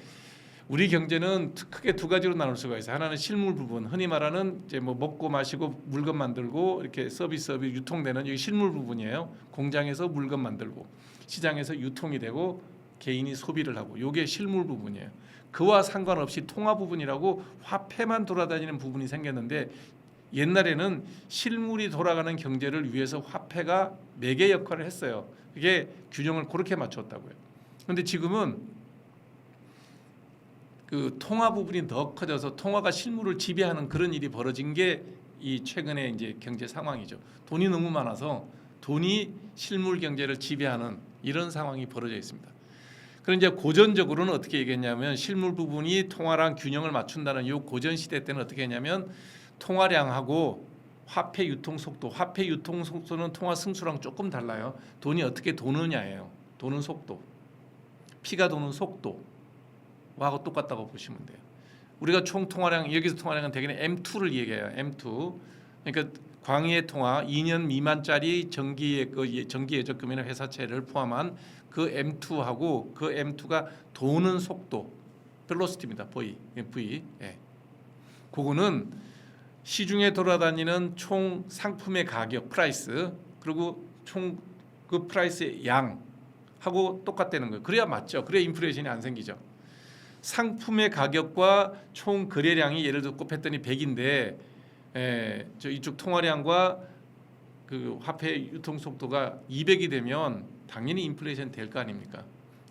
우리 경제는 크게 두 가지로 나눌 수가 있어요. 하나는 실물 부분, 흔히 말하는 이제 뭐 먹고 마시고 물건 만들고 이렇게 서비스업이 유통되는 여기 실물 부분이에요. 공장에서 물건 만들고 시장에서 유통이 되고 개인이 소비를 하고 이게 실물 부분이에요. 그와 상관없이 통화 부분이라고 화폐만 돌아다니는 부분이 생겼는데 옛날에는 실물이 돌아가는 경제를 위해서 화폐가 매개 역할을 했어요. 그게 균형을 그렇게 맞췄다고요. 그런데 지금은 그 통화 부분이 더 커져서 통화가 실물을 지배하는 그런 일이 벌어진 게 이 최근에 이제 경제 상황이죠. 돈이 너무 많아서 돈이 실물 경제를 지배하는 이런 상황이 벌어져 있습니다. 그럼 이제 고전적으로는 어떻게 얘기했냐면 실물 부분이 통화랑 균형을 맞춘다는 이 고전 시대 때는 어떻게 했냐면 통화량하고 화폐 유통 속도는 통화 승수랑 조금 달라요. 돈이 어떻게 도느냐예요. 도는 속도, 피가 도는 속도하고 똑같다고 보시면 돼요. 우리가 총 통화량 여기서 통화량은 대개는 M2를 얘기해요. M2 그러니까 광의 통화 2년 미만짜리 정기 예적금이나 회사채를 포함한 그 M2하고 그 M2가 도는 속도 벨로시티입니다. V. 예. 그거는 시중에 돌아다니는 총 상품의 가격 프라이스 그리고 총 그 프라이스의 양하고 똑같다는 거예요. 그래야 맞죠. 그래야 인플레이션이 안 생기죠. 상품의 가격과 총 거래량이 예를 들어 곱했더니 100인데 저 이쪽 통화량과 그 화폐 유통 속도가 200이 되면 당연히 인플레이션 될 거 아닙니까?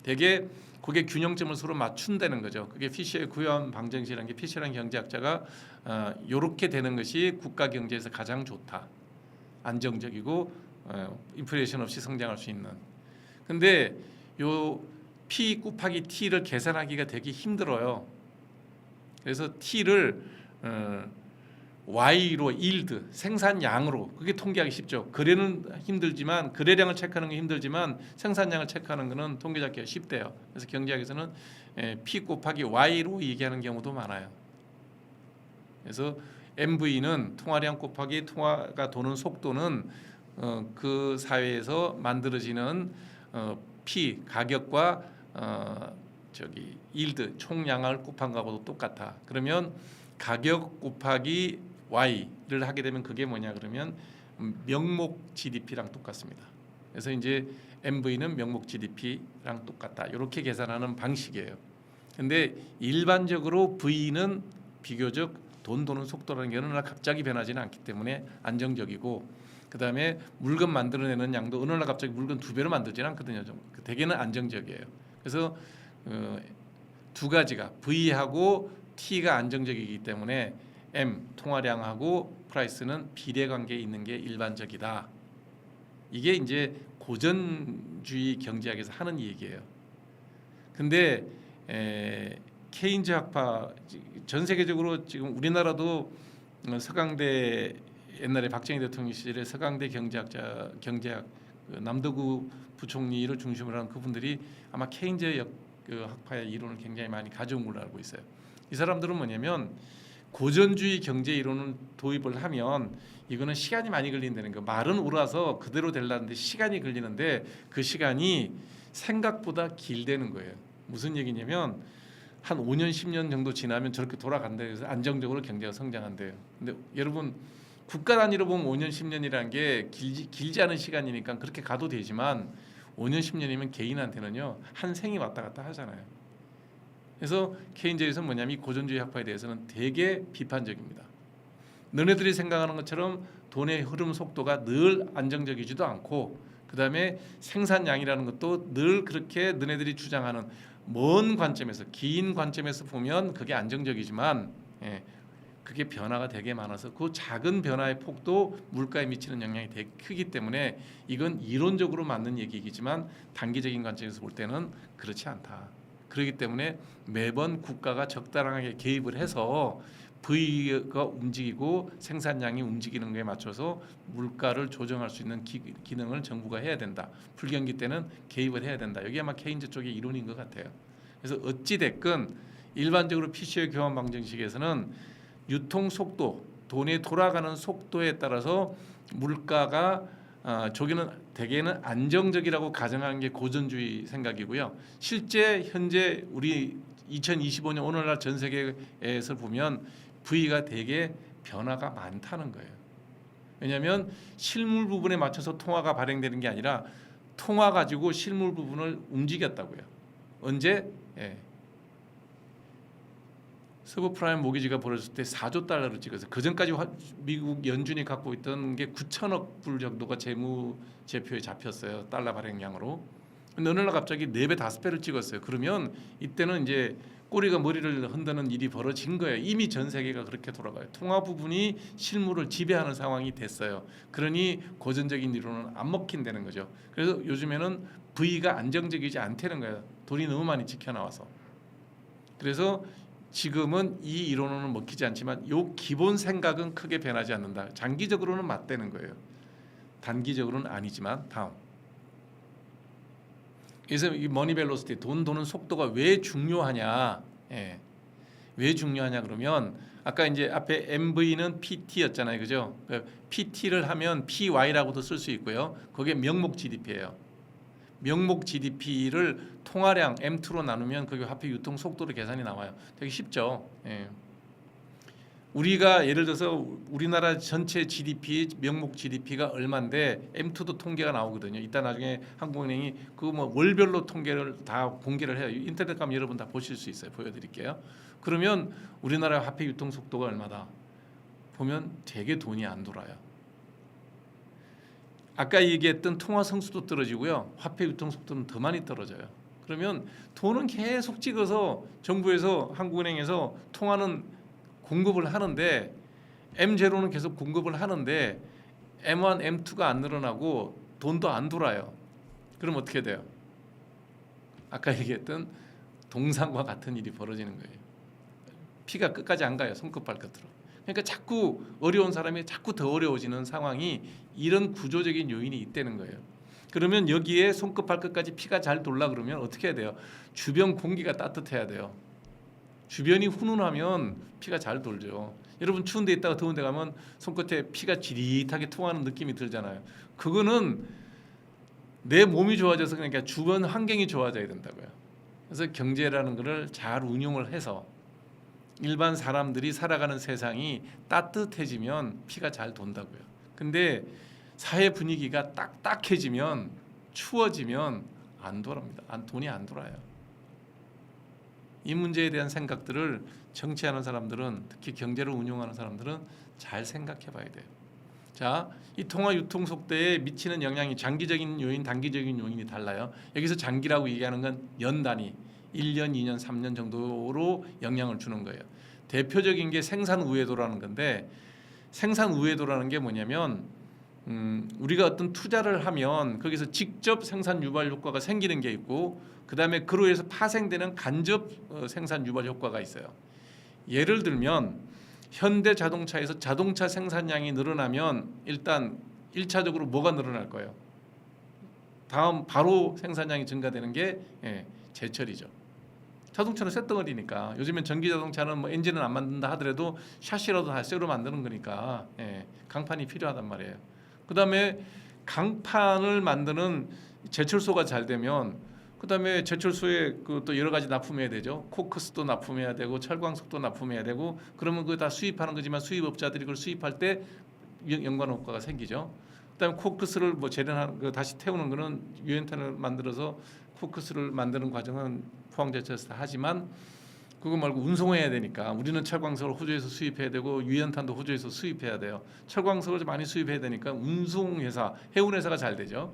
대개 그게 균형점을 서로 맞춘다는 거죠. 그게 피셔의 교환 방정식이라는 게 피셔라는 경제학자가 이렇게 되는 것이 국가 경제에서 가장 좋다. 안정적이고 인플레이션 없이 성장할 수 있는. 근데 요 P 곱하기 T를 계산하기가 되게 힘들어요. 그래서 T를 Y로 yield 생산량으로 그게 통계하기 쉽죠. 거래는 힘들지만 거래량을 체크하는 게 힘들지만 생산량을 체크하는 거는 통계 잡기가 쉽대요. 그래서 경제학에서는 P 곱하기 Y로 얘기하는 경우도 많아요. 그래서 MV는 통화량 곱하기 통화가 도는 속도는 그 사회에서 만들어지는 P 가격과 yield 총량을 곱한 거하고도 똑같아. 그러면 가격 곱하기 Y를 하게 되면 그게 뭐냐 그러면 명목 GDP랑 똑같습니다. 그래서 이제 MV는 명목 GDP랑 똑같다. 이렇게 계산하는 방식이에요. 근데 일반적으로 V는 비교적 돈 도는 속도라는 게 어느 날 갑자기 변하지는 않기 때문에 안정적이고 그다음에 물건 만들어내는 양도 어느 날 갑자기 물건 2배로 만들지는 않거든요. 대개는 안정적이에요. 그래서 두 가지가 V하고 T가 안정적이기 때문에 M 통화량하고 프라이스는 비례관계에 있는 게 일반적이다. 이게 이제 고전주의 경제학에서 하는 얘기예요. 근데 케인즈 학파 전 세계적으로 지금 우리나라도 서강대 옛날에 박정희 대통령 시절에 서강대 경제학 남도구 부총리를 중심으로 한 그분들이 아마 케인즈 학파의 이론을 굉장히 많이 가져온 걸로 알고 있어요. 이 사람들은 뭐냐면 고전주의 경제 이론을 도입을 하면 이거는 시간이 많이 걸린다는 거. 말은 옳아서 그대로 되려는데 시간이 걸리는데 그 시간이 생각보다 길다는 거예요. 무슨 얘기냐면 한 5년 10년 정도 지나면 저렇게 돌아간다 해서 안정적으로 경제가 성장한대요. 근데 여러분 국가 단위로 보면 5년 10년이라는 게 길지 않은 시간이니까 그렇게 가도 되지만 5년 10년이면 개인한테는요 한 생이 왔다 갔다 하잖아요. 그래서 케인즈에서 뭐냐면 이 고전주의 학파에 대해서는 되게 비판적입니다. 너네들이 생각하는 것처럼 돈의 흐름 속도가 늘 안정적이지도 않고 그 다음에 생산량이라는 것도 늘 그렇게 너네들이 주장하는 먼 관점에서 긴 관점에서 보면 그게 안정적이지만 그게 변화가 되게 많아서 그 작은 변화의 폭도 물가에 미치는 영향이 되게 크기 때문에 이건 이론적으로 맞는 얘기이지만 단기적인 관점에서 볼 때는 그렇지 않다. 그렇기 때문에 매번 국가가 적당하게 개입을 해서 V가 움직이고 생산량이 움직이는 거에 맞춰서 물가를 조정할 수 있는 기능을 정부가 해야 된다. 불경기 때는 개입을 해야 된다. 여기 아마 케인즈 쪽의 이론인 것 같아요. 그래서 어찌 됐건 일반적으로 PC의 교환 방정식에서는 유통 속도, 돈이 돌아가는 속도에 따라서 물가가 저기는 대개는 안정적이라고 가정하는 게 고전주의 생각이고요. 실제 현재 우리 2025년 오늘날 전 세계에서 보면 V가 되게 변화가 많다는 거예요. 왜냐하면 실물 부분에 맞춰서 통화가 발행되는 게 아니라 통화 가지고 실물 부분을 움직였다고요. 언제? 서브프라임 모기지가 벌어졌을 때 4조 달러를 찍어서 그 전까지 미국 연준이 갖고 있던 게 9천억 불 정도가 재무제표에 잡혔어요. 달러 발행량으로. 근데 어느 날 갑자기 4배, 5배를 찍었어요. 그러면 이때는 이제 꼬리가 머리를 흔드는 일이 벌어진 거예요. 이미 전 세계가 그렇게 돌아가요. 통화 부분이 실물을 지배하는 상황이 됐어요. 그러니 고전적인 이론은 안 먹힌다는 거죠. 그래서 요즘에는 V가 안정적이지 않다는 거예요. 돈이 너무 많이 찍혀 나와서. 그래서 지금은 이 이론은 먹히지 않지만 요 기본 생각은 크게 변하지 않는다. 장기적으로는 맞다는 거예요. 단기적으로는 아니지만 다음. 그래서 이 머니 벨로시티 돈 도는 속도가 왜 중요하냐? 왜 중요하냐 그러면 아까 이제 앞에 MV는 PT였잖아요, 그죠? PT를 하면 PY라고도 쓸 수 있고요. 그게 명목 GDP예요. 명목 GDP를 통화량 M2로 나누면 그게 화폐 유통 속도로 계산이 나와요. 되게 쉽죠. 우리가 예를 들어서 우리나라 전체 GDP 명목 GDP가 얼마인데 M2도 통계가 나오거든요. 이따 나중에 한국은행이 그 뭐 월별로 통계를 다 공개를 해요. 인터넷 가면 여러분 다 보실 수 있어요. 보여드릴게요. 그러면 우리나라 화폐 유통 속도가 얼마다? 보면 되게 돈이 안 돌아요. 아까 얘기했던 통화 성수도 떨어지고요. 화폐 유통 속도는 더 많이 떨어져요. 그러면 돈은 계속 찍어서 정부에서 한국은행에서 통화는 공급을 하는데 M0는 계속 공급을 하는데 M1, M2가 안 늘어나고 돈도 안 돌아요. 그럼 어떻게 돼요? 아까 얘기했던 동상과 같은 일이 벌어지는 거예요. 피가 끝까지 안 가요. 손끝 발끝으로. 그러니까 자꾸 어려운 사람이 자꾸 더 어려워지는 상황이 이런 구조적인 요인이 있다는 거예요. 그러면 여기에 손끝 발끝까지 피가 잘 돌라 그러면 어떻게 해야 돼요? 주변 공기가 따뜻해야 돼요. 주변이 훈훈하면 피가 잘 돌죠. 여러분 추운 데 있다가 더운 데 가면 손끝에 피가 지릿하게 통하는 느낌이 들잖아요. 그거는 내 몸이 좋아져서 그러니까 주변 환경이 좋아져야 된다고요. 그래서 경제라는 것을 잘 운용을 해서 일반 사람들이 살아가는 세상이 따뜻해지면 피가 잘 돈다고요. 근데 사회 분위기가 딱딱해지면 추워지면 안 돌아옵니다. 돈이 안 돌아요. 이 문제에 대한 생각들을 정치하는 사람들은 특히 경제를 운용하는 사람들은 잘 생각해 봐야 돼요. 자, 이 통화 유통 속도에 미치는 영향이 장기적인 요인, 단기적인 요인이 달라요. 여기서 장기라고 얘기하는 건 연 단위. 1년, 2년, 3년 정도로 영향을 주는 거예요. 대표적인 게 생산 우회도라는 건데 생산 우회도라는 게 뭐냐면 우리가 어떤 투자를 하면 거기서 직접 생산 유발 효과가 생기는 게 있고 그다음에 그로 인해서 파생되는 간접 생산 유발 효과가 있어요. 예를 들면 현대 자동차에서 자동차 생산량이 늘어나면 일단 1차적으로 뭐가 늘어날 거예요? 다음 바로 생산량이 증가되는 게 제철이죠. 자동차는 쇳덩어리니까 요즘엔 전기 자동차는 뭐 엔진은 안 만든다 하더라도 샤시라도 다 새로 만드는 거니까 강판이 필요하단 말이에요. 그다음에 강판을 만드는 제철소가 잘 되면 그다음에 제철소에 그 또 여러 가지 납품해야 되죠. 코크스도 납품해야 되고 철광석도 납품해야 되고 그러면 그거 다 수입하는 거지만 수입업자들이 그걸 수입할 때 연관 효과가 생기죠. 그다음에 코크스를 뭐 재련하는 그 다시 태우는 거는 유연탄을 만들어서 코크스를 만드는 과정은 포항제철에서 다 하지만 그거 말고 운송해야 되니까 우리는 철광석을 호주에서 수입해야 되고 유연탄도 호주에서 수입해야 돼요. 철광석을 좀 많이 수입해야 되니까 운송회사, 해운회사가 잘 되죠.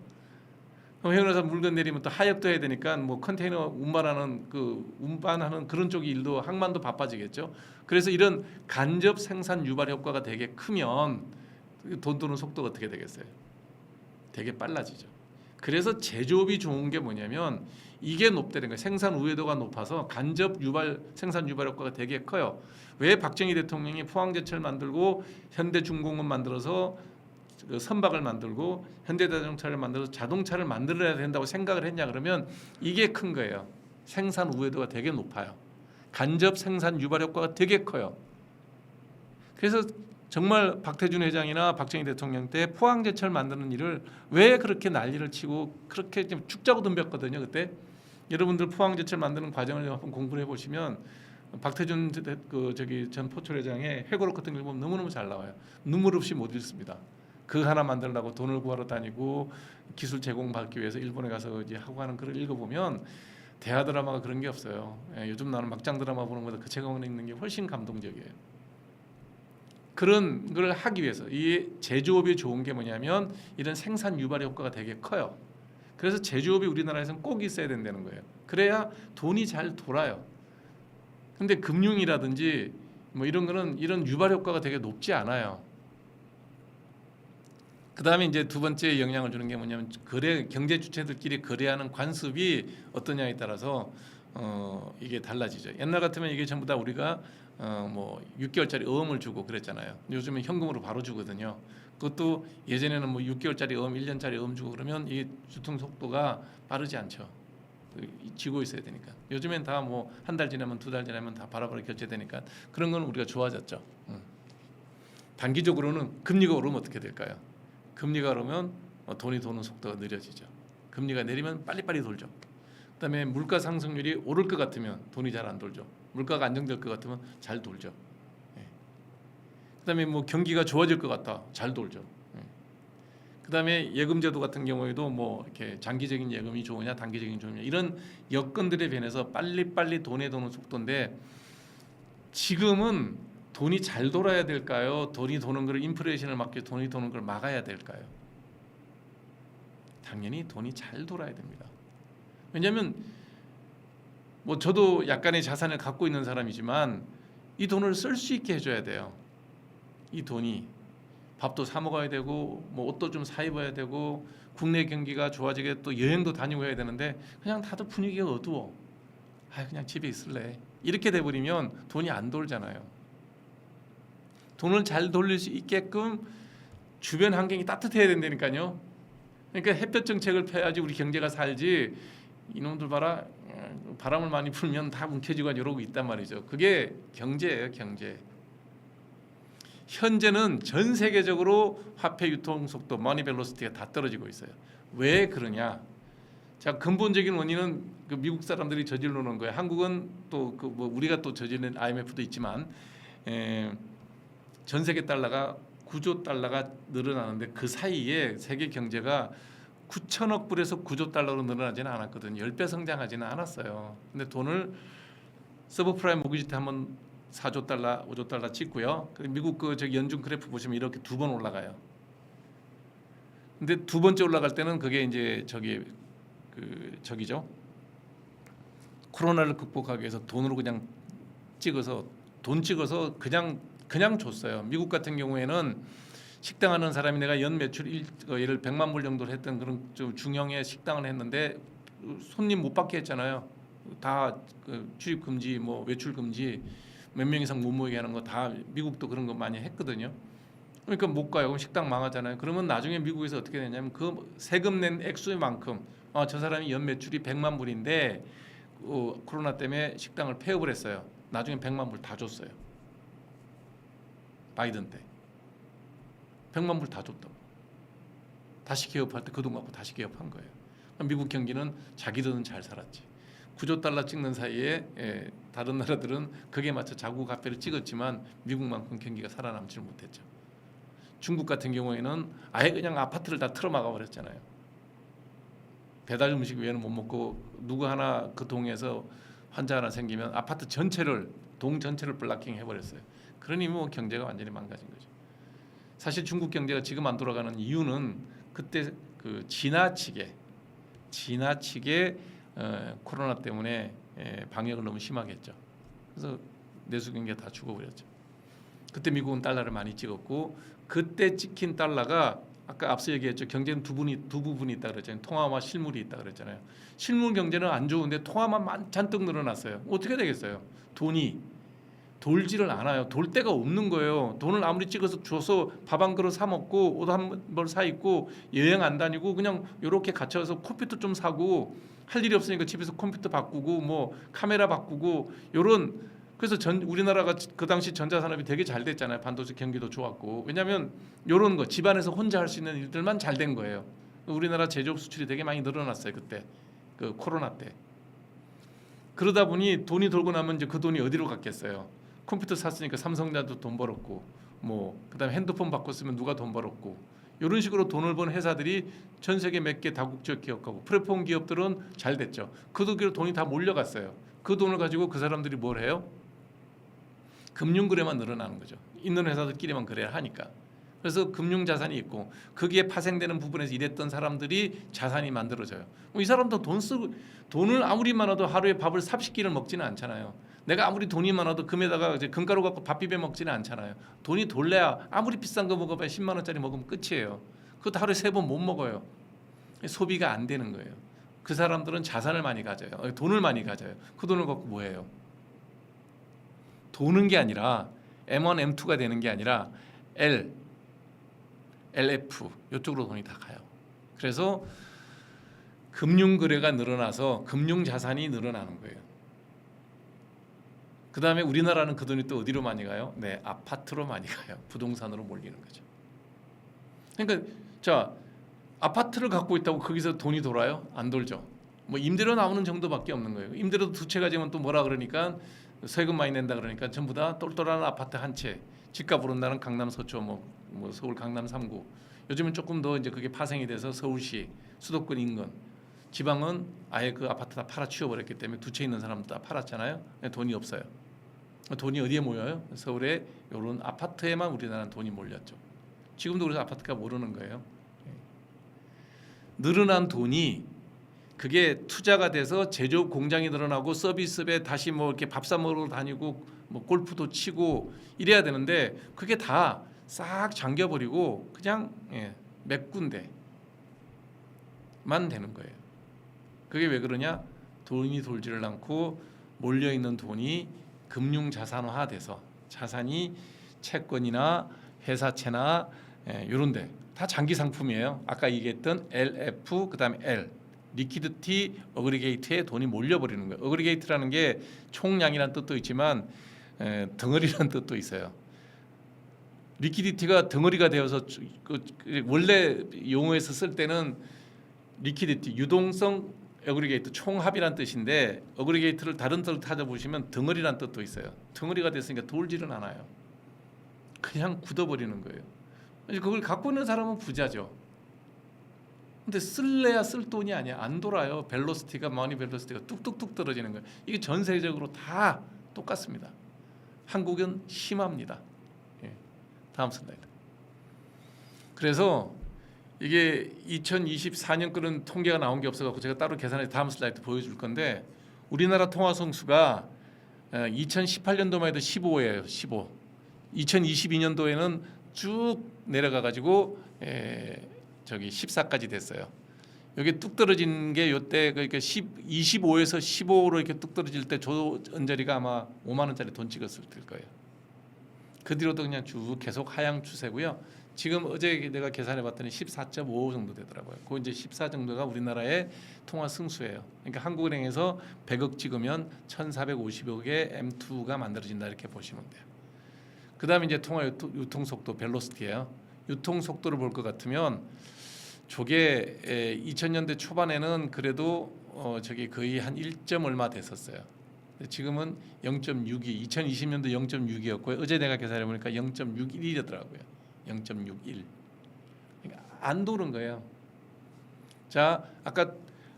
그럼 해운회사 물건 내리면 또 하역도 해야 되니까 뭐 컨테이너 운반하는 그런 쪽 일도 항만도 바빠지겠죠. 그래서 이런 간접 생산 유발 효과가 되게 크면 돈 드는 속도가 어떻게 되겠어요? 되게 빨라지죠. 그래서 제조업이 좋은 게 뭐냐면 이게 높다는 거예요. 생산 우회도가 높아서 간접 생산 유발 효과가 되게 커요. 왜 박정희 대통령이 포항제철 만들고 현대중공업 만들어서 선박을 만들고 현대자동차를 만들어서 자동차를 만들어야 된다고 생각을 했냐 그러면 이게 큰 거예요. 생산 우회도가 되게 높아요. 간접 생산 유발 효과가 되게 커요. 그래서 정말 박태준 회장이나 박정희 대통령 때 포항제철 만드는 일을 왜 그렇게 난리를 치고 그렇게 좀 죽자고 덤볐거든요. 그때 여러분들 포항제철 만드는 과정을 한번 공부해 보시면 박태준 전 포철 회장의 회고록 같은 걸 보면 너무너무 잘 나와요. 눈물 없이 못 읽습니다. 그 하나 만들려고 돈을 구하러 다니고 기술 제공받기 위해서 일본에 가서 이제 하고 하는 글을 읽어보면 대하 드라마가 그런 게 없어요. 요즘 나는 막장 드라마 보는 것보다 그 책을 읽는 게 훨씬 감동적이에요. 그런 걸 하기 위해서 이 제조업이 좋은 게 뭐냐면 이런 생산 유발 효과가 되게 커요. 그래서 제조업이 우리나라에서는 꼭 있어야 된다는 거예요. 그래야 돈이 잘 돌아요. 근데 금융이라든지 뭐 이런 거는 이런 유발 효과가 되게 높지 않아요. 그다음에 이제 두 번째 영향을 주는 게 뭐냐면 경제 주체들끼리 거래하는 관습이 어떠냐에 따라서 이게 달라지죠. 옛날 같으면 이게 전부 다 우리가 뭐 6개월짜리 어음을 주고 그랬잖아요. 요즘은 현금으로 바로 주거든요. 그것도 예전에는 뭐 6개월짜리 어음, 1년짜리 어음 주고 그러면 이 유통 속도가 빠르지 않죠. 쥐고 있어야 되니까. 요즘엔 다 뭐 한 달 지나면 두 달 지나면 다 바로바로 결제되니까 그런 건 우리가 좋아졌죠. 단기적으로는 금리가 오르면 어떻게 될까요? 금리가 오르면 돈이 도는 속도가 느려지죠. 금리가 내리면 빨리빨리 돌죠. 그다음에 물가 상승률이 오를 것 같으면 돈이 잘 안 돌죠. 물가가 안정될 것 같으면 잘 돌죠. 그다음에 뭐 경기가 좋아질 것 같다, 잘 돌죠. 그다음에 예금제도 같은 경우에도 뭐 이렇게 장기적인 예금이 좋으냐, 단기적인 좋으냐 이런 여건들에 변해서 빨리빨리 돈에 도는 속도인데 지금은 돈이 잘 돌아야 될까요? 돈이 도는 걸 인플레이션을 막기 돈이 도는 걸 막아야 될까요? 당연히 돈이 잘 돌아야 됩니다. 왜냐하면 뭐 저도 약간의 자산을 갖고 있는 사람이지만 이 돈을 쓸 수 있게 해줘야 돼요. 이 돈이 밥도 사 먹어야 되고 뭐 옷도 좀 사 입어야 되고 국내 경기가 좋아지게 또 여행도 다니고 해야 되는데 그냥 다들 분위기가 어두워. 그냥 집에 있을래. 이렇게 돼버리면 돈이 안 돌잖아요. 돈을 잘 돌릴 수 있게끔 주변 환경이 따뜻해야 된다니까요. 그러니까 햇볕 정책을 펴야지 우리 경제가 살지. 이놈들 봐라, 바람을 많이 불면 다 뭉켜지고 이러고 있단 말이죠. 그게 경제예요, 경제. 현재는 전 세계적으로 화폐 유통 속도, 머니 벨로시티가 다 떨어지고 있어요. 왜 그러냐? 자, 근본적인 원인은 그 미국 사람들이 저질러 놓은 거예요. 한국은 또 그 뭐 우리가 또 저지른 IMF도 있지만 전 세계 달러가 9조 달러가 늘어나는데 그 사이에 세계 경제가 9천억 불에서 9조 달러로 늘어나지는 않았거든요. 10배 성장하지는 않았어요. 근데 돈을 서브프라임 모기지 때 한번 4조 달러, 5조 달러 찍고요. 미국 연준 그래프 보시면 이렇게 두 번 올라가요. 근데 두 번째 올라갈 때는 그게 이제 저기죠. 코로나를 극복하기 위해서 돈으로 그냥 찍어서 돈 찍어서 그냥 줬어요. 미국 같은 경우에는 식당 하는 사람이 내가 연 매출 예를 100만 불 정도를 했던 그런 좀 중형의 식당을 했는데 손님 못 받게 했잖아요. 다 출입 금지, 뭐 외출 금지, 몇 명 이상 못 모이게 하는 거 다 미국도 그런 거 많이 했거든요. 그러니까 못 가요. 그럼 식당 망하잖아요. 그러면 나중에 미국에서 어떻게 되냐면 그 세금 낸 액수만큼 저 사람이 연 매출이 100만 불인데 코로나 때문에 식당을 폐업을 했어요. 나중에 100만 불 다 줬어요. 바이든 때 100만 불 다 줬다고. 다시 개업할 때 그 돈 갖고 다시 개업한 거예요. 미국 경기는 자기들은 잘 살았지. 9조 달러 찍는 사이에 다른 나라들은 그게 맞춰 자국화폐를 찍었지만 미국만큼 경기가 살아남지를 못했죠. 중국 같은 경우에는 아예 그냥 아파트를 다 틀어막아 버렸잖아요. 배달 음식 외에는 못 먹고 누구 하나 그 동에서 환자 하나 생기면 아파트 전체를 동 전체를 블락킹 해버렸어요. 그러니 뭐 경제가 완전히 망가진 거죠. 사실 중국 경제가 지금 안 돌아가는 이유는 그때 그 지나치게 코로나 때문에 방역을 너무 심하게 했죠. 그래서 내수 경기가 다 죽어버렸죠. 그때 미국은 달러를 많이 찍었고 그때 찍힌 달러가 아까 앞서 얘기했죠. 경제는 두 부분이 있다 그랬잖아요. 통화와 실물이 있다 그랬잖아요. 실물 경제는 안 좋은데 통화만 잔뜩 늘어났어요. 어떻게 되겠어요? 돈이 돌지를 않아요. 돌 데가 없는 거예요. 돈을 아무리 찍어서 줘서 밥 한 그릇 사 먹고 옷 한 벌 사 입고 여행 안 다니고 그냥 이렇게 갇혀서 컴퓨터 좀 사고 할 일이 없으니까 집에서 컴퓨터 바꾸고 뭐 카메라 바꾸고 요런. 그래서 우리나라가 그 당시 전자산업이 되게 잘 됐잖아요. 반도체 경기도 좋았고. 왜냐하면 이런 거 집안에서 혼자 할 수 있는 일들만 잘 된 거예요. 우리나라 제조업 수출이 되게 많이 늘어났어요. 그때 그 코로나 때. 그러다 보니 돈이 돌고 나면 이제 그 돈이 어디로 갔겠어요. 컴퓨터 샀으니까 삼성자도 돈 벌었고 뭐 그다음에 핸드폰 바꿨으면 누가 돈 벌었고 이런 식으로 돈을 번 회사들이 전 세계 몇 개 다국적 기업하고 플랫폼 기업들은 잘 됐죠. 그 돈이 다 몰려갔어요. 그 돈을 가지고 그 사람들이 뭘 해요? 금융 거래만 늘어나는 거죠. 있는 회사들끼리만 거래를 하니까. 그래서 금융 자산이 있고 거기에 파생되는 부분에서 일했던 사람들이 자산이 만들어져요. 이 사람도 돈을 아무리 많아도 하루에 밥을 30끼를 먹지는 않잖아요. 내가 아무리 돈이 많아도 금에다가 이제 금가루 갖고 밥 비벼 먹지는 않잖아요. 돈이 돌래야 아무리 비싼 거 먹어봐야 10만 원짜리 먹으면 끝이에요. 그것도 하루에 3번 못 먹어요. 소비가 안 되는 거예요. 그 사람들은 자산을 많이 가져요. 돈을 많이 가져요. 그 돈을 갖고 뭐 해요? 도는 게 아니라 M1, M2가 되는 게 아니라 LF 이쪽으로 돈이 다 가요. 그래서 금융 거래가 늘어나서 금융 자산이 늘어나는 거예요. 그 다음에 우리나라는 그 돈이 또 어디로 많이 가요? 네, 아파트로 많이 가요. 부동산으로 몰리는 거죠. 그러니까 자 아파트를 갖고 있다고 거기서 돈이 돌아요? 안 돌죠. 뭐 임대료 나오는 정도밖에 없는 거예요. 임대료도 2채 가지면 또 뭐라 그러니까 세금 많이 낸다 그러니까 전부 다 똘똘한 아파트 한 채. 집값 오른다는 강남 서초 뭐 서울 강남 3구. 요즘은 조금 더 이제 그게 파생이 돼서 서울시 수도권 인근. 지방은 아예 그 아파트 다 팔아 치워버렸기 때문에 2채 있는 사람도 다 팔았잖아요. 돈이 없어요. 돈이 어디에 모여요? 서울에 이런 아파트에만 우리나라는 돈이 몰렸죠. 지금도 그래서 아파트가 오르는 거예요. 늘어난 돈이 그게 투자가 돼서 제조업 공장이 늘어나고 서비스업에 다시 뭐 이렇게 밥 사 먹으러 다니고 뭐 골프도 치고 이래야 되는데 그게 다 싹 잠겨버리고 그냥 몇 군데만 되는 거예요. 그게 왜 그러냐? 돈이 돌지를 않고 몰려 있는 돈이 금융 자산화돼서 자산이 채권이나 회사채나 이런데 다 장기 상품이에요. 아까 얘기했던 LF 그다음에 L 리퀴디티 어그리게이트에 돈이 몰려버리는 거예요. 어그리게이트라는 게 총량이라는 뜻도 있지만 덩어리라는 뜻도 있어요. 리퀴디티가 덩어리가 되어서 원래 용어에서 쓸 때는 리퀴디티 유동성 어그리게이트 총합이란 뜻인데 어그리게이트를 다른 뜻을 찾아보시면 덩어리란 뜻도 있어요. 덩어리가 됐으니까 돌지는 않아요. 그냥 굳어버리는 거예요. 그걸 갖고 있는 사람은 부자죠. 근데 쓸래야 쓸 돈이 아니야. 안 돌아요. 머니 벨로시티가 뚝뚝뚝 떨어지는 거예요. 이게 전 세계적으로 다 똑같습니다. 한국은 심합니다. 다음 슬라이드. 그래서 이게 2024년 거는 통계가 나온 게 없어서 제가 따로 계산해서 다음 슬라이드 보여줄 건데 우리나라 통화 성수가 2018년도만 해도 15예요. 15. 2022년도에는 쭉 내려가 가지고 저기 14까지 됐어요. 여기 뚝 떨어진 게 요때 그러니까 25에서 15로 이렇게 뚝 떨어질 때 조은절이가 아마 5만 원짜리 돈 찍었을 거예요. 그 뒤로도 그냥 쭉 계속 하향 추세고요. 지금 어제 내가 계산해 봤더니 14.5 정도 되더라고요. 그 이제 14 정도가 우리나라의 통화 승수예요. 그러니까 한국은행에서 100억 찍으면 1,450억의 M2가 만들어진다 이렇게 보시면 돼요. 그다음에 이제 통화 유통 속도 벨로시티예요. 유통 속도를 볼 것 같으면 저게 2000년대 초반에는 그래도 저기 거의 한 1점 얼마 됐었어요. 지금은 0.62, 2020년도 0.6이었고요. 어제 내가 계산해 보니까 0.61이더라고요. 0.61. 그러니까 안 도는 거예요. 자, 아까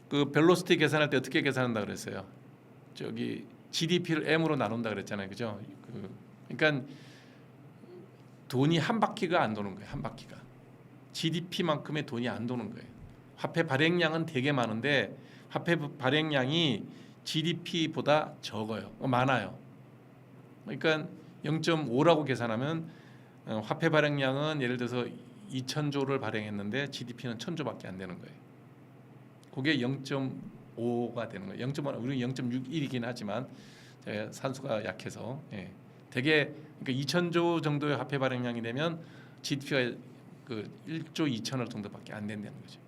그 벨로시티 계산할 때 어떻게 계산한다 그랬어요? 저기 GDP를 M으로 나눈다 그랬잖아요, 그죠? 그러니까 돈이 한 바퀴가 안 도는 거예요, 한 바퀴가. GDP만큼의 돈이 안 도는 거예요. 화폐 발행량은 되게 많은데 화폐 발행량이 GDP보다 적어요. 많아요. 그러니까 0.5라고 계산하면 화폐 발행량은 예를 들어서 2,000조를 발행했는데 GDP는 1,000조밖에 안 되는 거예요. 그게 0.5가 되는 거예요. 0.5, 우리는 0.61이긴 하지만 산수가 약해서 되게 그러니까 2,000조 정도의 화폐 발행량이 되면 GDP가 그 1조 2천억 정도밖에 안 된다는 거죠.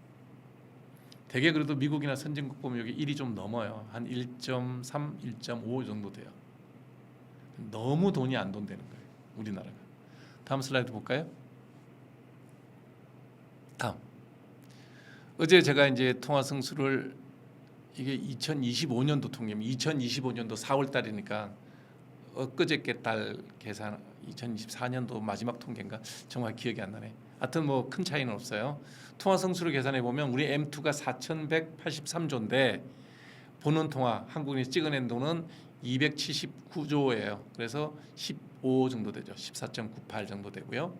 되게 그래도 미국이나 선진국 보면 여기 1이 좀 넘어요. 한 1.3, 1.5 정도 돼요. 너무 돈이 안 돈다는 거예요, 우리나라가. 다음 슬라이드 볼까요? 다음. 어제 제가 이제 통화 승수를 이게 2025년도 통계입니다. 2025년도 4월 달이니까 엊그저께 달 계산 2024년도 마지막 통계인가 정말 기억이 안 나네. 하여튼 뭐 큰 차이는 없어요. 통화 성수를 계산해 보면 우리 M2가 4,183조인데 보는 통화 한국인이 찍어낸 돈은 279조예요. 그래서 15 정도 되죠. 14.98 정도 되고요.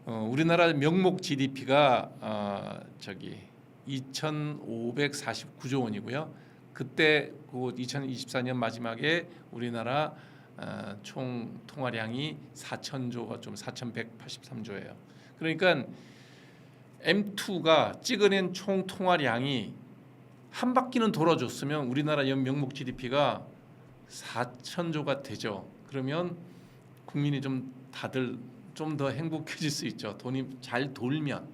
우리나라 명목 GDP가 저기 2,549조 원이고요. 그때 그 2024년 마지막에 우리나라 총 통화량이 4,000조가 좀 4,183조예요. 그러니까 M2가 찍어낸 총 통화량이 한 바퀴는 돌아줬으면 우리나라 연 명목 GDP가 4,000조가 되죠. 그러면 국민이 좀 다들 좀 더 행복해질 수 있죠. 돈이 잘 돌면.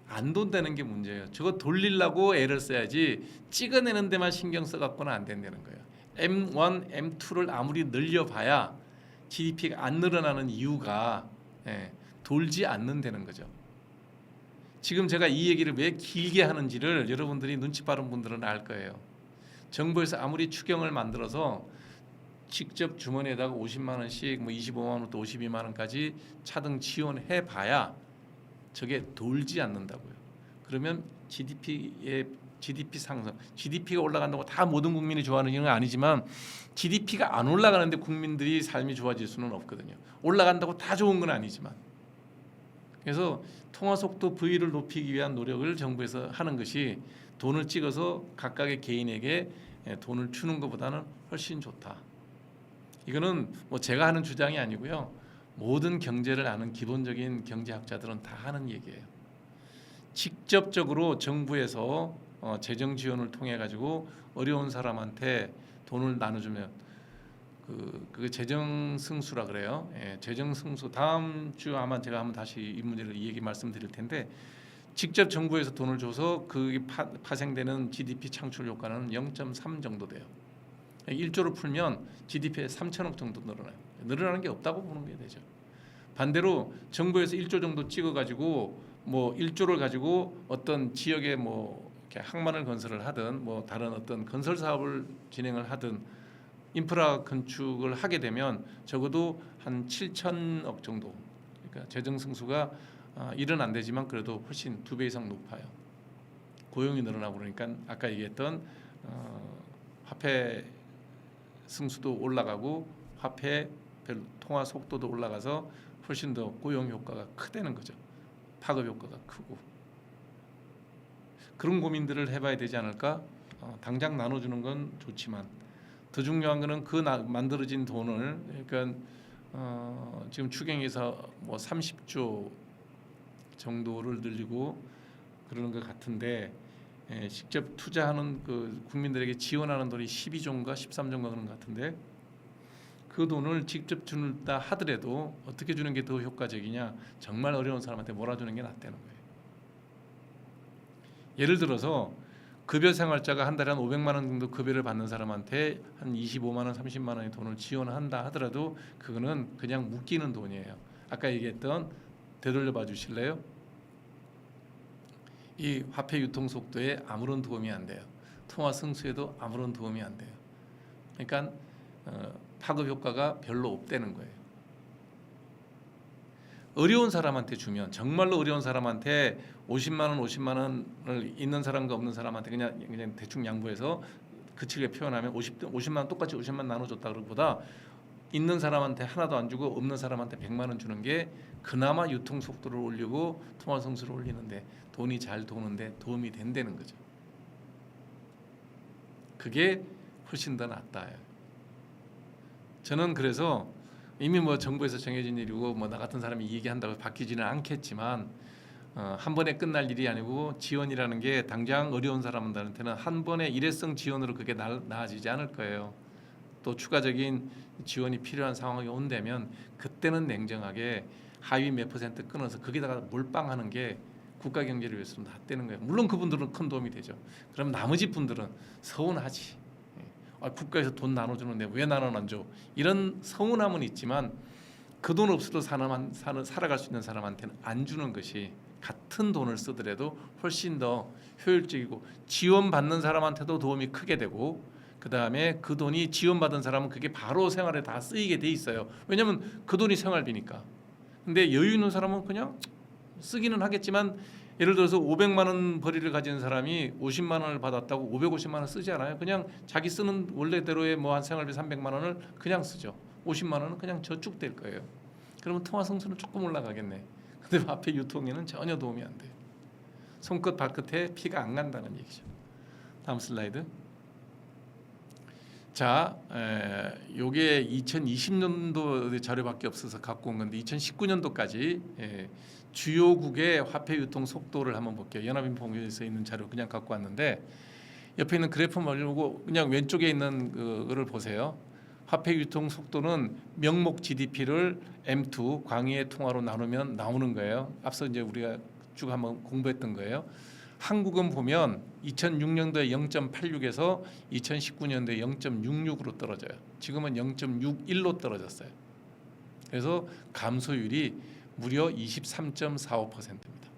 안 돈다는 게 문제예요. 저거 돌리려고 애를 써야지 찍어내는 데만 신경 써갖고는 안 된다는 거예요. M1, M2를 아무리 늘려봐야 GDP가 안 늘어나는 이유가 돌지 않는다는 거죠. 지금 제가 이 얘기를 왜 길게 하는지를 여러분들이 눈치 빠른 분들은 알 거예요. 정부에서 아무리 추경을 만들어서 직접 주머니에다가 50만 원씩 뭐 25만 원부터 52만 원까지 차등 지원해 봐야 저게 돌지 않는다고요. 그러면 GDP 상승, GDP가 올라간다고 다 모든 국민이 좋아하는 건 아니지만 GDP가 안 올라가는데 국민들이 삶이 좋아질 수는 없거든요. 올라간다고 다 좋은 건 아니지만. 그래서 통화 속도 V를 높이기 위한 노력을 정부에서 하는 것이 돈을 찍어서 각각의 개인에게 돈을 주는 것보다는 훨씬 좋다. 이거는 뭐 제가 하는 주장이 아니고요. 모든 경제를 아는 기본적인 경제학자들은 다 하는 얘기예요. 직접적으로 정부에서 재정 지원을 통해 가지고 어려운 사람한테 돈을 나눠주면 그 재정 승수라 그래요. 재정 승수 다음 주 아마 제가 한번 다시 이 문제를 이 얘기 말씀드릴 텐데 직접 정부에서 돈을 줘서 그게 파생되는 GDP 창출 효과는 0.3 정도 돼요. 1조를 풀면 GDP에 3천억 정도 늘어나요. 늘어나는 게 없다고 보는 게 되죠. 반대로 정부에서 1조 정도 찍어가지고 뭐 1조를 가지고 어떤 지역에 뭐 이렇게 항만을 건설을 하든 뭐 다른 어떤 건설 사업을 진행을 하든 인프라 건축을 하게 되면 적어도 한 7천억 정도. 그러니까 재정 승수가 1은 안 되지만 그래도 훨씬 2배 이상 높아요. 고용이 늘어나고 그러니까 아까 얘기했던 화폐 승수도 올라가고 화폐 통화 속도도 올라가서 훨씬 더 고용 효과가 크다는 거죠. 파급 효과가 크고 그런 고민들을 해봐야 되지 않을까 당장 나눠주는 건 좋지만 더 중요한 거는 그 만들어진 돈을 그러니까 지금 추경에서 뭐 30조 정도를 늘리고 그러는 것 같은데 직접 투자하는 그 국민들에게 지원하는 돈이 12조인가 13조인가 그런 것 같은데 그 돈을 직접 준다 하더라도 어떻게 주는 게 더 효과적이냐? 정말 어려운 사람한테 몰아주는 게 낫다는 거예요. 예를 들어서 급여생활자가 한 달에 한 500만 원 정도 급여를 받는 사람한테 한 25만 원, 30만 원의 돈을 지원한다 하더라도 그거는 그냥 묶이는 돈이에요. 아까 얘기했던 되돌려봐 주실래요? 이 화폐 유통 속도에 아무런 도움이 안 돼요. 통화 승수에도 아무런 도움이 안 돼요. 그러니까 파급 효과가 별로 없다는 거예요. 어려운 사람한테 주면 정말로 어려운 사람한테 50만 원을 있는 사람과 없는 사람한테 그냥 대충 양보해서 그치게 표현하면 50만 원 똑같이 50만 나눠줬다 그러보다 있는 사람한테 하나도 안 주고 없는 사람한테 100만 원 주는 게 그나마 유통 속도를 올리고 통화 성수를 올리는데 돈이 잘 도는데 도움이 된다는 거죠. 그게 훨씬 더 낫다. 저는 그래서 이미 뭐 정부에서 정해진 일이고 뭐 나 같은 사람이 얘기한다고 바뀌지는 않겠지만 한 번에 끝날 일이 아니고 지원이라는 게 당장 어려운 사람들한테는 한 번에 일회성 지원으로 그게 나아지지 않을 거예요. 또 추가적인 지원이 필요한 상황이 온다면 그때는 냉정하게 하위 몇 % 끊어서 거기다가 몰빵하는 게 국가 경제를 위해서는 낫다는 거예요. 물론 그분들은 큰 도움이 되죠. 그럼 나머지 분들은 서운하지. 국가에서 돈 나눠주는데 왜 나는 안 줘? 이런 서운함은 있지만 그 돈 없어도 살아갈 수 있는 사람한테는 안 주는 것이 같은 돈을 쓰더라도 훨씬 더 효율적이고 지원받는 사람한테도 도움이 크게 되고 그 다음에 그 돈이 지원받은 사람은 그게 바로 생활에 다 쓰이게 돼 있어요. 왜냐하면 그 돈이 생활비니까. 근데 여유 있는 사람은 그냥 쓰기는 하겠지만 예를 들어서 500만 원 벌이를 가진 사람이 50만 원을 받았다고 550만 원 쓰지 않아요. 그냥 자기 쓰는 원래대로의 뭐 한 생활비 300만 원을 그냥 쓰죠. 50만 원은 그냥 저축될 거예요. 그러면 통화 성수는 조금 올라가겠네. 근데 화폐 유통에는 전혀 도움이 안 돼요. 손끝 발끝에 피가 안 간다는 얘기죠. 다음 슬라이드. 자, 요게 2020년도 자료밖에 없어서 갖고 온 건데 2019년도까지 주요국의 화폐 유통 속도를 한번 볼게요. 연합인포에서 있는 자료 그냥 갖고 왔는데 옆에 있는 그래프 말고 그냥 왼쪽에 있는 그거를 보세요. 화폐 유통 속도는 명목 GDP를 M2 광의의 통화로 나누면 나오는 거예요. 앞서 이제 우리가 쭉 한번 공부했던 거예요. 한국은 보면 2006년도에 0.86에서 2019년도에 0.66으로 떨어져요. 지금은 0.61로 떨어졌어요. 그래서 감소율이 무려 23.45%입니다.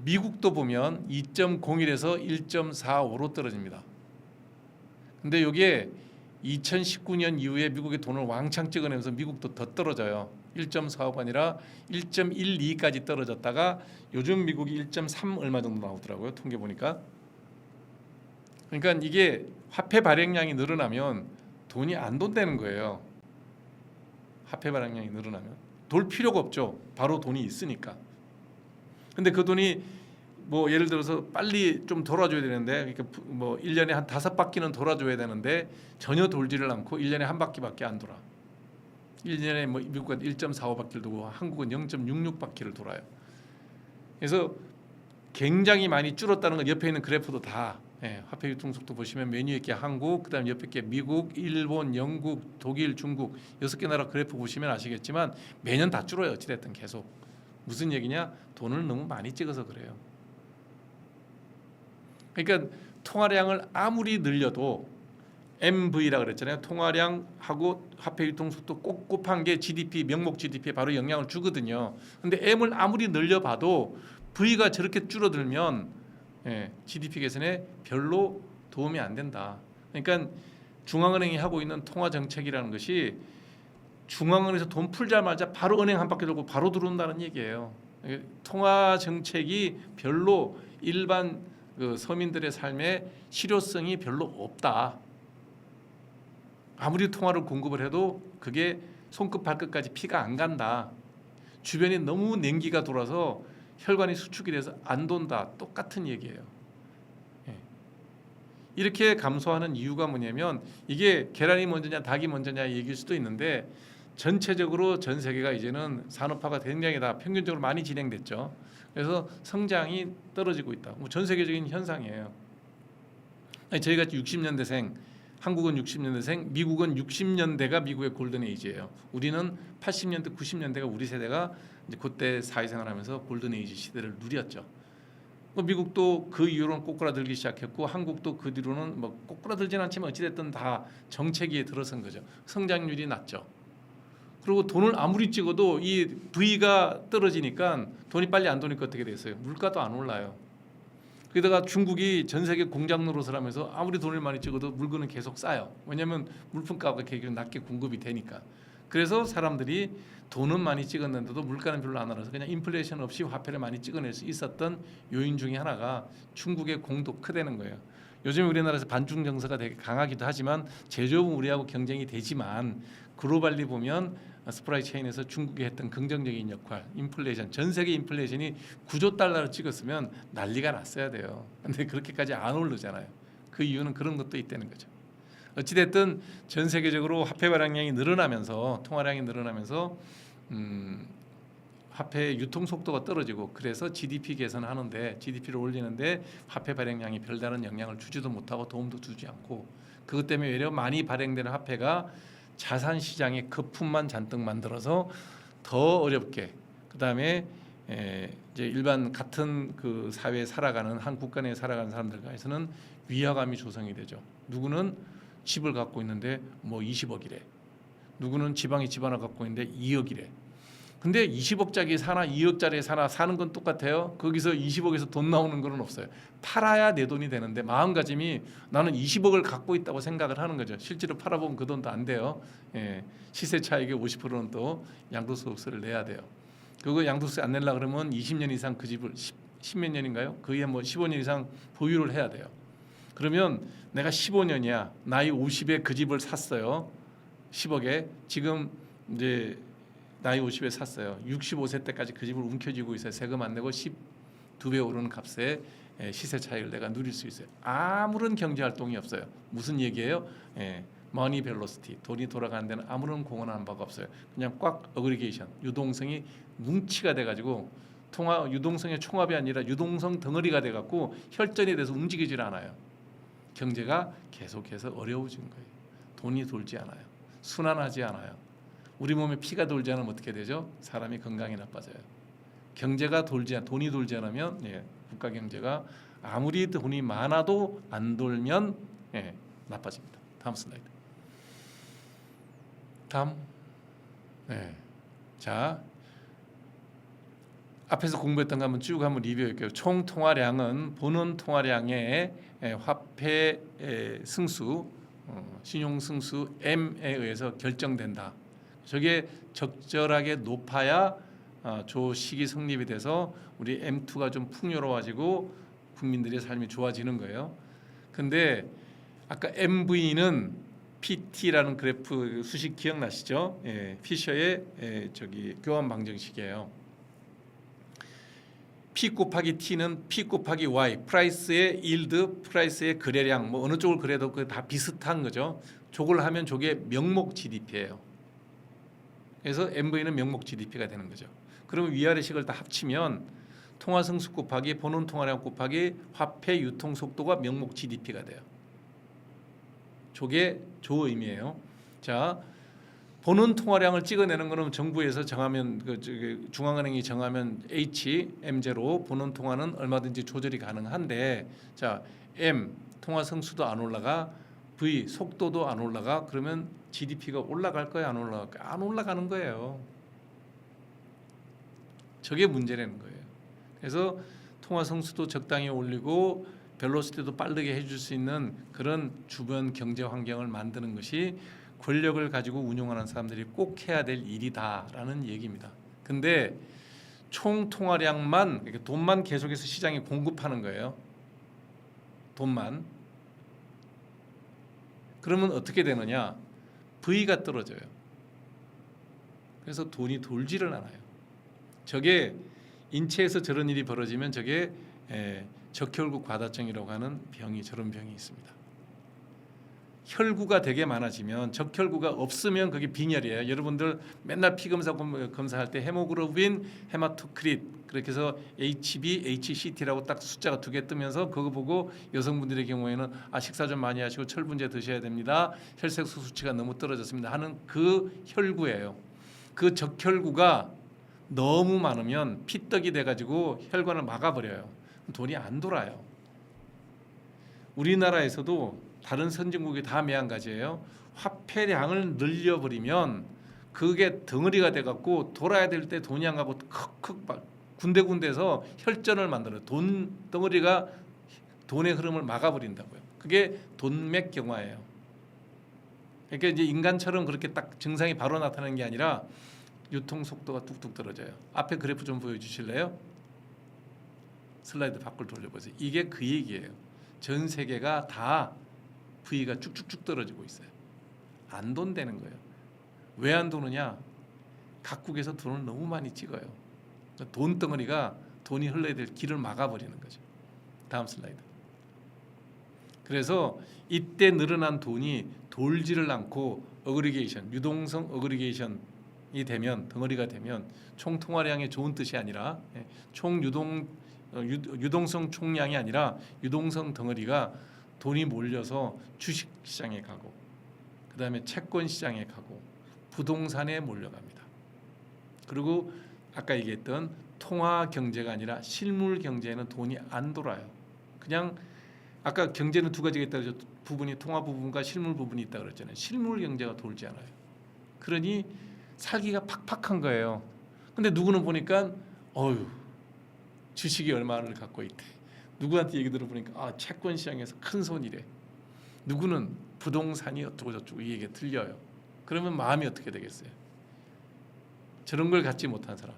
미국도 보면 2.01에서 1.45로 떨어집니다. 근데 이게 2019년 이후에 미국의 돈을 왕창 찍어내면서 미국도 더 떨어져요. 1.45가 아니라 1.12까지 떨어졌다가 요즘 미국이 1.3 얼마 정도 나오더라고요. 통계 보니까. 그러니까 이게 화폐 발행량이 늘어나면 돈이 안 돈다는 거예요. 화폐 발행량이 늘어나면 돌 필요가 없죠. 바로 돈이 있으니까. 근데 그 돈이 뭐 예를 들어서 빨리 좀 돌아줘야 되는데 그러니까 뭐 1년에 한 5바퀴는 돌아줘야 되는데 전혀 돌지를 않고 1년에 한 바퀴밖에 안 돌아. 1년에 뭐 미국은 1.45바퀴를 돌고 한국은 0.66바퀴를 돌아요. 그래서 굉장히 많이 줄었다는 건 옆에 있는 그래프도 다 화폐 유통 속도 보시면 메뉴에 있게 한국, 그다음 옆에 있게 미국, 일본, 영국, 독일, 중국 6개 나라 그래프 보시면 아시겠지만 매년 다 줄어요. 어찌됐든 계속. 무슨 얘기냐? 돈을 너무 많이 찍어서 그래요. 그러니까 통화량을 아무리 늘려도 MV라 그랬잖아요. 통화량하고 화폐 유통 속도 꼭 곱한 게 GDP 명목 GDP에 바로 영향을 주거든요. 근데 M을 아무리 늘려봐도 V가 저렇게 줄어들면 GDP 개선에 별로 도움이 안 된다. 그러니까 중앙은행이 하고 있는 통화 정책이라는 것이 중앙은행에서 돈 풀자마자 바로 은행 한 바퀴 돌고 바로 들어온다는 얘기예요. 통화 정책이 별로 일반 서민들의 삶에 실효성이 별로 없다. 아무리 통화를 공급을 해도 그게 손끝 발끝까지 피가 안 간다. 주변에 너무 냉기가 돌아서 혈관이 수축이 돼서 안 돈다. 똑같은 얘기예요. 이렇게 감소하는 이유가 뭐냐면 이게 계란이 먼저냐 닭이 먼저냐 얘기일 수도 있는데 전체적으로 전 세계가 이제는 산업화가 굉장히 다 평균적으로 많이 진행됐죠. 그래서 성장이 떨어지고 있다. 뭐 전 세계적인 현상이에요. 아니, 저희가 60년대생, 한국은 60년대생, 미국은 60년대가 미국의 골든 에이지예요. 우리는 80년대, 90년대가 우리 세대가 이제 그때 사회생활하면서 골든 에이지 시대를 누렸죠. 미국도 그 이후로는 꼬꾸라들기 시작했고 한국도 그 뒤로는 뭐 꼬꾸라들지는 않지만 어찌됐든 다 정체기에 들어선 거죠. 성장률이 낮죠. 그리고 돈을 아무리 찍어도 이 V가 떨어지니까 돈이 빨리 안 도니까 어떻게 됐어요? 물가도 안 올라요. 게다가 중국이 전 세계 공장 노릇을 하면서 아무리 돈을 많이 찍어도 물건은 계속 싸요. 왜냐하면 물품가가 계속 낮게 공급이 되니까. 그래서 사람들이 돈은 많이 찍었는데도 물가는 별로 안 올라서 그냥 인플레이션 없이 화폐를 많이 찍어낼 수 있었던 요인 중에 하나가 중국의 공도 크다는 거예요. 요즘 우리나라에서 반중 정서가 되게 강하기도 하지만 제조업은 우리하고 경쟁이 되지만 글로벌리 보면 스프라이 체인에서 중국이 했던 긍정적인 역할, 인플레이션, 전 세계 인플레이션이 9조 달러를 찍었으면 난리가 났어야 돼요. 근데 그렇게까지 안 오르잖아요. 그 이유는 그런 것도 있다는 거죠. 어찌됐든 전 세계적으로 화폐 발행량이 늘어나면서 통화량이 늘어나면서 화폐 유통 속도가 떨어지고 그래서 GDP 개선하는데 GDP를 올리는데 화폐 발행량이 별다른 영향을 주지도 못하고 도움도 주지 않고 그것 때문에 외려 많이 발행되는 화폐가 자산 시장의 거품만 잔뜩 만들어서 더 어렵게 그다음에 이제 일반 같은 그 사회에 살아가는 한 국가 내에 살아가는 사람들과에서는 위화감이 조성이 되죠. 누구는 집을 갖고 있는데 뭐 20억이래. 누구는 지방에 집 하나 갖고 있는데 2억이래. 근데 20억짜리 사나 2억짜리 사나 사는 건 똑같아요. 거기서 20억에서 돈 나오는 건 없어요. 팔아야 내 돈이 되는데 마음가짐이 나는 20억을 갖고 있다고 생각을 하는 거죠. 실제로 팔아보면 그 돈도 안 돼요. 시세 차익의 50%는 또 양도소득세를 내야 돼요. 그거 양도세 안 내려 그러면 20년 이상 그 집을 10몇 년인가요? 거의 뭐 15년 이상 보유를 해야 돼요. 그러면 내가 15년이야. 나이 50에 그 집을 샀어요. 10억에. 지금 이제 나이 50에 샀어요. 65세 때까지 그 집을 움켜쥐고 있어요. 세금 안 내고 12배 오르는 값에 시세 차익을 내가 누릴 수 있어요. 아무런 경제 활동이 없어요. 무슨 얘기예요? 머니 벨로시티, 돈이 돌아가는 데는 아무런 공헌한 바가 없어요. 그냥 꽉 어그리게이션, 유동성이 뭉치가 돼가지고 유동성의 총합이 아니라 유동성 덩어리가 돼갖고 혈전이 돼서 움직이질 않아요. 경제가 계속해서 어려워진 거예요. 돈이 돌지 않아요. 순환하지 않아요. 우리 몸에 피가 돌지 않으면 어떻게 되죠? 사람이 건강이 나빠져요. 돈이 돌지 않으면 국가 경제가 아무리 돈이 많아도 안 돌면 나빠집니다. 다음 슬라이드. 다음. 자, 앞에서 공부했던 거 한번 쭉 한번 리뷰할게요. 총 통화량은 본원 통화량의 화폐 승수, 신용 승수 M에 의해서 결정된다. 저게 적절하게 높아야 조 시기 성립이 돼서 우리 M2가 좀 풍요로워지고 국민들의 삶이 좋아지는 거예요. 근데 아까 MV는 PT라는 그래프 수식 기억나시죠? 피셔의 교환 방정식이에요. P 곱하기 T는 P 곱하기 Y, 프라이스의 일드, 프라이스의 거래량, 뭐 어느 쪽을 그래도 다 비슷한 거죠. 저걸 하면 저게 명목 GDP예요. 그래서 MV는 명목 GDP가 되는 거죠. 그러면 위아래식을 다 합치면 통화 승수 곱하기 본원 통화량 곱하기 화폐 유통 속도가 명목 GDP가 돼요. 저게 조 의미예요. 자, 본원 통화량을 찍어내는 거는 정부에서 정하면 중앙은행이 정하면 HM0 본원 통화는 얼마든지 조절이 가능한데 자, M 통화 승수도 안 올라가 V 속도도 안 올라가 그러면 GDP가 올라갈 거야 안 올라갈까요? 안 올라가는 거예요. 저게 문제라는 거예요. 그래서 통화 성수도 적당히 올리고 벨로시티도 빠르게 해줄 수 있는 그런 주변 경제 환경을 만드는 것이 권력을 가지고 운용하는 사람들이 꼭 해야 될 일이다라는 얘기입니다. 근데 총 통화량만 돈만 계속해서 시장에 공급하는 거예요. 돈만. 그러면 어떻게 되느냐? V가 떨어져요. 그래서 돈이 돌지를 않아요. 저게 인체에서 저런 일이 벌어지면 저게 적혈구 과다증이라고 하는 병이 저런 병이 있습니다. 혈구가 되게 많아지면 적혈구가 없으면 그게 빈혈이에요. 여러분들 맨날 피 검사할 때 헤모글로빈, 헤마토크릿 그렇게 해서 HB, HCT라고 딱 숫자가 2개 뜨면서 그거 보고 여성분들의 경우에는 식사 좀 많이 하시고 철분제 드셔야 됩니다. 혈색소 수치가 너무 떨어졌습니다 하는 그 혈구예요. 그 적혈구가 너무 많으면 피떡이 돼가지고 혈관을 막아버려요. 돈이 안 돌아요. 우리나라에서도 다른 선진국이 다 매한가지예요. 화폐량을 늘려버리면 그게 덩어리가 돼갖고 돌아야 될 때 돈이 안 가고 컥컥 막 군데군데서 혈전을 만들어요. 돈 덩어리가 돈의 흐름을 막아버린다고요. 그게 돈맥경화예요. 그러니까 이제 인간처럼 그렇게 딱 증상이 바로 나타나는 게 아니라 유통 속도가 뚝뚝 떨어져요. 앞에 그래프 좀 보여주실래요? 슬라이드 밖을 돌려보세요. 이게 그 얘기예요. 전 세계가 다 V가 쭉쭉쭉 떨어지고 있어요. 안 돈되는 거예요. 왜 안 도느냐? 각국에서 돈을 너무 많이 찍어요. 돈 덩어리가 돈이 흘러야 될 길을 막아버리는 거죠. 다음 슬라이드. 그래서 이때 늘어난 돈이 돌지를 않고 어그리게이션, 유동성 어그리게이션이 되면 덩어리가 되면 총 통화량의 좋은 뜻이 아니라 총 유동성 총량이 아니라 유동성 덩어리가 돈이 몰려서 주식 시장에 가고 그다음에 채권 시장에 가고 부동산에 몰려갑니다. 그리고 아까 얘기했던 통화 경제가 아니라 실물 경제에는 돈이 안 돌아요. 그냥 아까 경제는 2가지가 있다고 했죠. 부분이 통화 부분과 실물 부분이 있다고 그랬잖아요. 실물 경제가 돌지 않아요. 그러니 살기가 팍팍한 거예요. 근데 누구는 보니까 주식이 얼마를 갖고 있대. 누구한테 얘기 들어보니까 채권 시장에서 큰 손이래. 누구는 부동산이 어쩌고 저쩌고 이 얘기가 들려요. 그러면 마음이 어떻게 되겠어요? 저런 걸 갖지 못한 사람.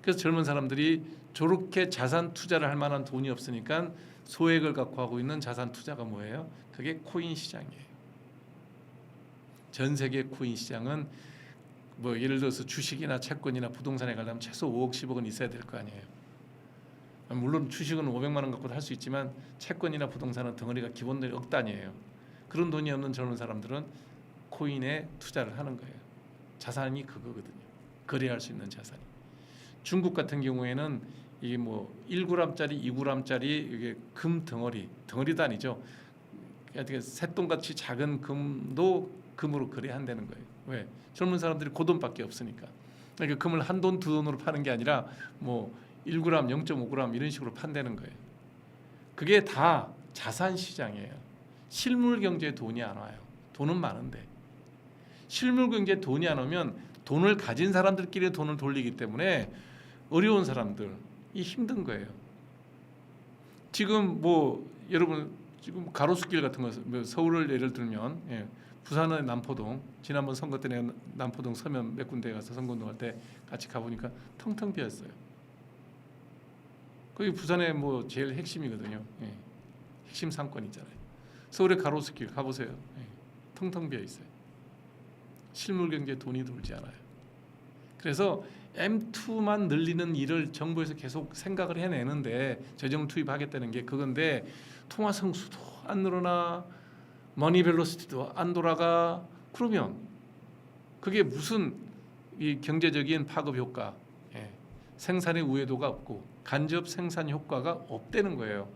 그래서 젊은 사람들이 저렇게 자산 투자를 할 만한 돈이 없으니까 소액을 갖고 하고 있는 자산 투자가 뭐예요? 그게 코인 시장이에요. 전 세계 코인 시장은 뭐 예를 들어서 주식이나 채권이나 부동산에 가려면 최소 5억 10억 원 있어야 될 거 아니에요. 물론 주식은 500만 원 갖고도 할 수 있지만 채권이나 부동산은 덩어리가 기본적으로 억 단위예요. 그런 돈이 없는 젊은 사람들은 코인에 투자를 하는 거예요. 자산이 그거거든요. 거래할 수 있는 자산이. 중국 같은 경우에는 이게 뭐 1g짜리, 2g짜리 이게 금 덩어리도 아니죠. 어떻게 새똥같이 작은 금도 금으로 거래한다는 거예요. 왜? 젊은 사람들이 그 돈밖에 없으니까. 그러니까 금을 한 돈, 두 돈으로 파는 게 아니라 뭐 1g, 0.5g 이런 식으로 판다는 거예요. 그게 다 자산 시장이에요. 실물 경제에 돈이 안 와요. 돈은 많은데 실물 경제에 돈이 안 오면 돈을 가진 사람들끼리 돈을 돌리기 때문에 어려운 사람들이 힘든 거예요. 지금 뭐 여러분 지금 가로수길 같은 거 서울을 예를 들면 부산의 남포동 지난번 선거 때 내가 남포동 서면 몇 군데 가서 선거운동할 때 같이 가보니까 텅텅 비었어요. 거기 부산의 뭐 제일 핵심이거든요. 핵심 상권 있잖아요. 서울의 가로수길 가보세요. 텅텅 비어 있어요. 실물 경제에 돈이 돌지 않아요. 그래서 M2만 늘리는 일을 정부에서 계속 생각을 해내는데 재정 투입하겠다는 게 그건데 통화 성수도 안 늘어나 머니 벨로시티도 안 돌아가. 그러면 그게 무슨 이 경제적인 파급 효과, 생산의 우회도가 없고 간접 생산 효과가 없다는 거예요.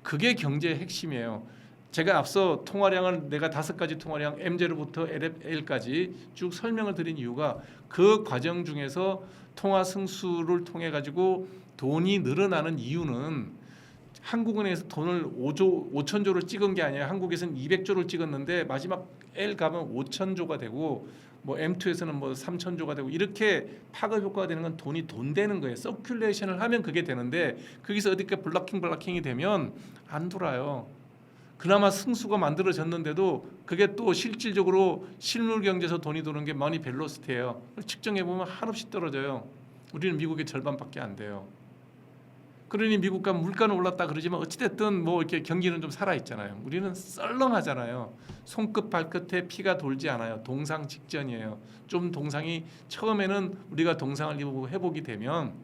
그게 경제의 핵심이에요. 제가 앞서 통화량을 내가 5가지 통화량 M0부터 LFL까지 쭉 설명을 드린 이유가 그 과정 중에서 통화 승수를 통해 가지고 돈이 늘어나는 이유는 한국은행에서 돈을 5천조를 찍은 게 아니라 한국에서는 200조를 찍었는데 마지막 L 가면 5천조가 되고 뭐 M2에서는 뭐 3천조가 되고 이렇게 파급 효과가 되는 건 돈이 돈 되는 거예요. 서큘레이션을 하면 그게 되는데 거기서 어디까 블락킹이 되면 안 돌아요. 그나마 승수가 만들어졌는데도 그게 또 실질적으로 실물 경제에서 돈이 도는 게 머니 벨로시티예요. 측정해 보면 한없이 떨어져요. 우리는 미국의 절반밖에 안 돼요. 그러니 미국과 물가는 올랐다 그러지만 어찌됐든 뭐 이렇게 경기는 좀 살아 있잖아요. 우리는 썰렁하잖아요. 손끝 발끝에 피가 돌지 않아요. 동상 직전이에요. 좀 동상이 처음에는 우리가 동상을 입고 회복이 되면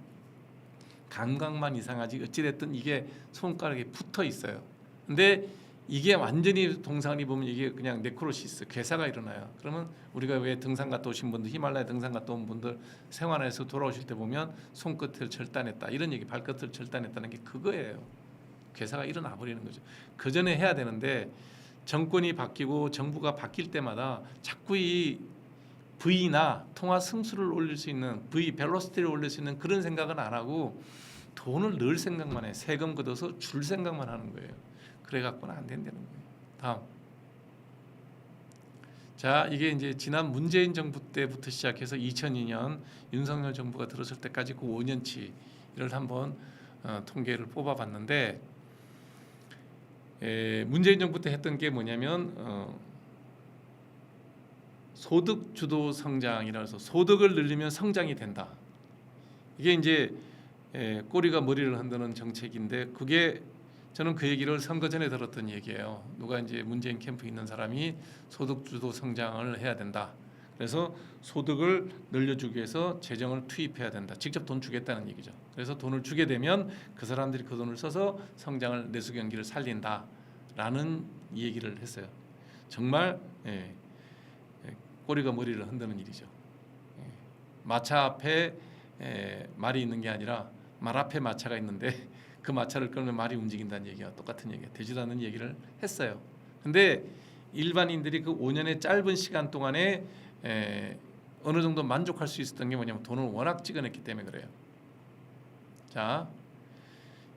감각만 이상하지 어찌됐든 이게 손가락에 붙어 있어요. 근데 이게 완전히 동상을 입으면 이게 그냥 네크로시스, 괴사가 일어나요. 그러면 우리가 왜 등산 갔다 오신 분들, 히말라야 등산 갔다 온 분들 생활에서 돌아오실 때 보면 손끝을 절단했다 이런 얘기, 발끝을 절단했다는 게 그거예요. 괴사가 일어나 버리는 거죠. 그 전에 해야 되는데 정권이 바뀌고 정부가 바뀔 때마다 자꾸 이 V나 통화 승수를 올릴 수 있는 V 벨로시티를 올릴 수 있는 그런 생각은 안 하고 돈을 넣을 생각만 해. 세금 걷어서 줄 생각만 하는 거예요. 그래 갖고는 안 된다는 거예요. 다음. 자, 이게 이제 지난 문재인 정부 때부터 시작해서 2002년 윤석열 정부가 들어설 때까지 그 5년치를 한번 통계를 뽑아봤는데 문재인 정부 때 했던 게 뭐냐면 소득 주도 성장이라서 소득을 늘리면 성장이 된다. 이게 이제 꼬리가 머리를 흔드는 정책인데 그게 저는 그 얘기를 선거 전에 들었던 얘기예요. 누가 이제 문재인 캠프에 있는 사람이 소득 주도 성장을 해야 된다. 그래서 소득을 늘려주기 위해서 재정을 투입해야 된다. 직접 돈 주겠다는 얘기죠. 그래서 돈을 주게 되면 그 사람들이 그 돈을 써서 성장을 내수 경기를 살린다라는 얘기를 했어요. 정말 꼬리가 머리를 흔드는 일이죠. 마차 앞에 말이 있는 게 아니라 말 앞에 마차가 있는데 그 마차를 끌면 말이 움직인다는 얘기와 똑같은 얘기가 되지도 않는 얘기를 했어요. 근데 일반인들이 그 5년의 짧은 시간 동안에 어느 정도 만족할 수 있었던 게 뭐냐면 돈을 워낙 찍어냈기 때문에 그래요. 자,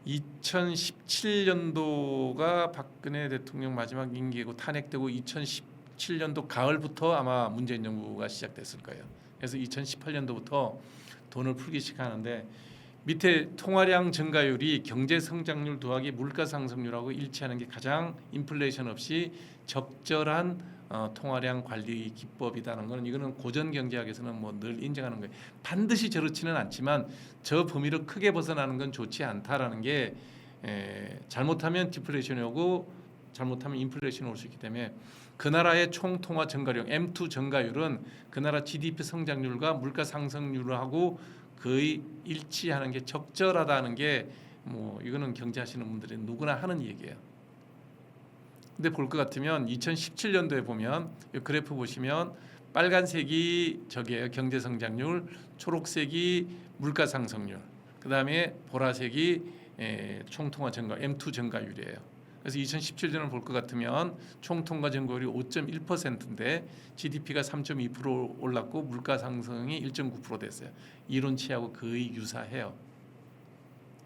2017년도가 박근혜 대통령 마지막 임기고 탄핵되고 2017년도 가을부터 아마 문재인 정부가 시작됐을 거예요. 그래서 2018년도부터 돈을 풀기 시작하는데 밑에 통화량 증가율이 경제 성장률 더하기 물가 상승률하고 일치하는 게 가장 인플레이션 없이 적절한 통화량 관리 기법이다는 거는 이거는 고전 경제학에서는 뭐 늘 인정하는 거예요. 반드시 저렇지는 않지만 저 범위를 크게 벗어나는 건 좋지 않다라는 게 잘못하면 디플레이션이 오고 잘못하면 인플레이션이 올 수 있기 때문에 그 나라의 총 통화 증가율 M2 증가율은 그 나라 GDP 성장률과 물가 상승률하고 거의 일치하는 게 적절하다는 게 뭐 이거는 경제하시는 분들이 누구나 하는 얘기예요. 근데 볼 것 같으면 2017년도에 보면 이 그래프 보시면 빨간색이 저기예요. 경제 성장률, 초록색이 물가 상승률, 그다음에 보라색이 총통화 증가 M2 증가율이에요. 그래서 2017년을 볼 것 같으면 총통화 증가율이 5.1%인데 GDP가 3.2% 올랐고 물가 상승이 1.9% 됐어요. 이론치하고 거의 유사해요.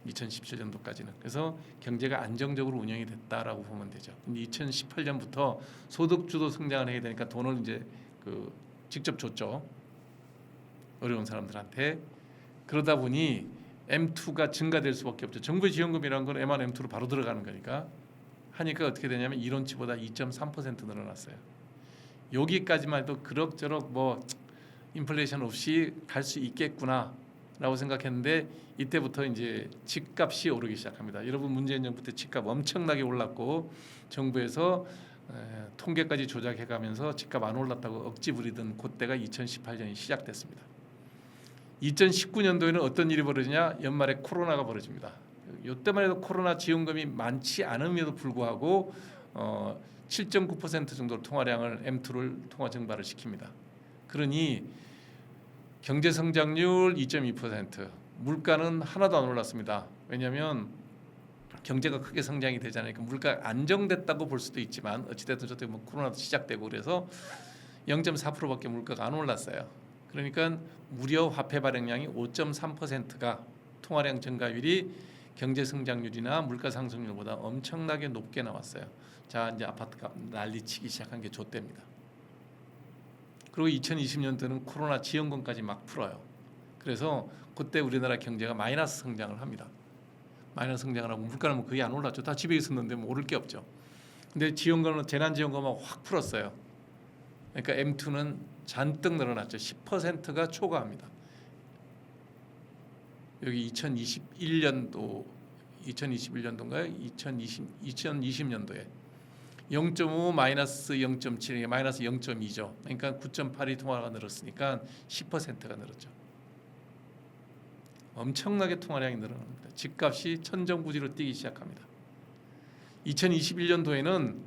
2017년도까지는. 그래서 경제가 안정적으로 운영이 됐다라고 보면 되죠. 근데 2018년부터 소득 주도 성장을 해야 되니까 돈을 이제 직접 줬죠. 어려운 사람들한테. 그러다 보니 M2가 증가될 수밖에 없죠. 정부 지원금이라는 건 M1, M2로 바로 들어가는 거니까. 하니까 어떻게 되냐면 이론치보다 2.3% 늘어났어요. 여기까지만 해도 그럭저럭 뭐 인플레이션 없이 갈 수 있겠구나라고 생각했는데 이때부터 이제 집값이 오르기 시작합니다. 여러분 문재인 정부 때 집값 엄청나게 올랐고 정부에서 통계까지 조작해가면서 집값 안 올랐다고 억지 부리던 그때가 2018년이 시작됐습니다. 2019년도에는 어떤 일이 벌어지냐? 연말에 코로나가 벌어집니다. 이때만 해도 코로나 지원금이 많지 않음에도 불구하고 7.9% 정도 통화량을 M2를 통화 증발을 시킵니다. 그러니 경제 성장률 2.2%, 물가는 하나도 안 올랐습니다. 왜냐하면 경제가 크게 성장이 되지 않으니까 물가 안정됐다고 볼 수도 있지만 어찌됐든 저때 뭐 코로나도 시작되고 그래서 0.4%밖에 물가가 안 올랐어요. 그러니까 무려 화폐 발행량이 5.3%가 통화량 증가율이 경제 성장률이나 물가 상승률보다 엄청나게 높게 나왔어요. 자, 이제 아파트값 난리치기 시작한 게 좆대입니다. 그리고 2020년도는 코로나 지원금까지 막 풀어요. 그래서 그때 우리나라 경제가 마이너스 성장을 합니다. 마이너스 성장을 하고 물가는 거의 안 올랐죠. 다 집에 있었는데 뭐 오를 게 없죠. 근데 지원금은 재난지원금만 확 풀었어요. 그러니까 M2는 잔뜩 늘어났죠. 10%가 초과합니다. 여기 2021년도인가요? 2020년도에 0.5 마이너스 0.7 마이너스 0.2죠. 그러니까 9.8이 통화가 늘었으니까 10%가 늘었죠. 엄청나게 통화량이 늘어납니다. 집값이 천정부지로 뛰기 시작합니다. 2021년도에는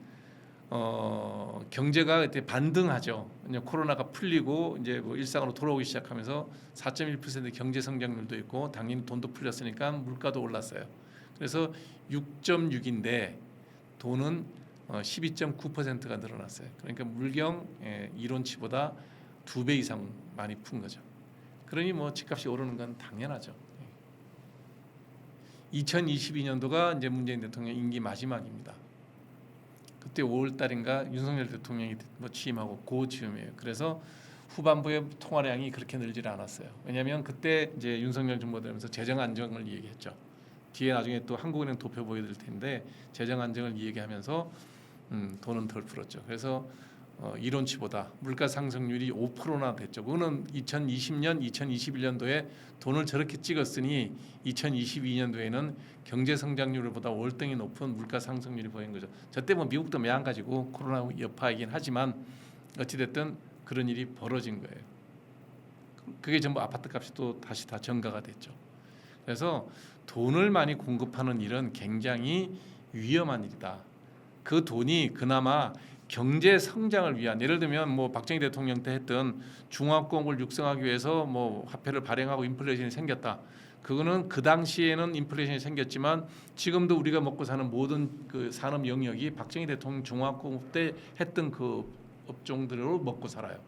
경제가 그때 반등하죠. 이제 코로나가 풀리고 이제 뭐 일상으로 돌아오기 시작하면서 4.1% 경제 성장률도 있고 당연히 돈도 풀렸으니까 물가도 올랐어요. 그래서 6.6인데 돈은 12.9%가 늘어났어요. 그러니까 물경 이론치보다 2배 이상 많이 푼 거죠. 그러니 뭐 집값이 오르는 건 당연하죠. 2022년도가 이제 문재인 대통령 임기 마지막입니다. 그때 5월 달인가 윤석열 대통령이 뭐 취임하고 그 즈음이에요. 그래서 후반부에 통화량이 그렇게 늘질 않았어요. 왜냐하면 그때 이제 윤석열 정부 들면서 재정 안정을 얘기했죠. 뒤에 나중에 또 한국은행 도표 보여드릴 텐데 재정 안정을 얘기하면서 돈은 덜 풀었죠. 그래서 이론치보다 물가 상승률이 5%나 됐죠. 그거는 2020년, 2021년도에 돈을 저렇게 찍었으니 2022년도에는 경제 성장률보다 월등히 높은 물가 상승률이 보인 거죠. 저때 뭐 미국도 매한가지고 코로나 여파이긴 하지만 어찌 됐든 그런 일이 벌어진 거예요. 그게 전부 아파트 값이 또 다시 다 증가가 됐죠. 그래서 돈을 많이 공급하는 일은 굉장히 위험한 일이다. 그 돈이 그나마 경제 성장을 위한, 예를 들면 뭐 박정희 대통령 때 했던 중화권을 육성하기 위해서 뭐 화폐를 발행하고 인플레이션이 생겼다. 그거는 그 당시에는 인플레이션이 생겼지만 지금도 우리가 먹고 사는 모든 그 산업 영역이 박정희 대통령 중화권 때 했던 그 업종들로 먹고 살아요.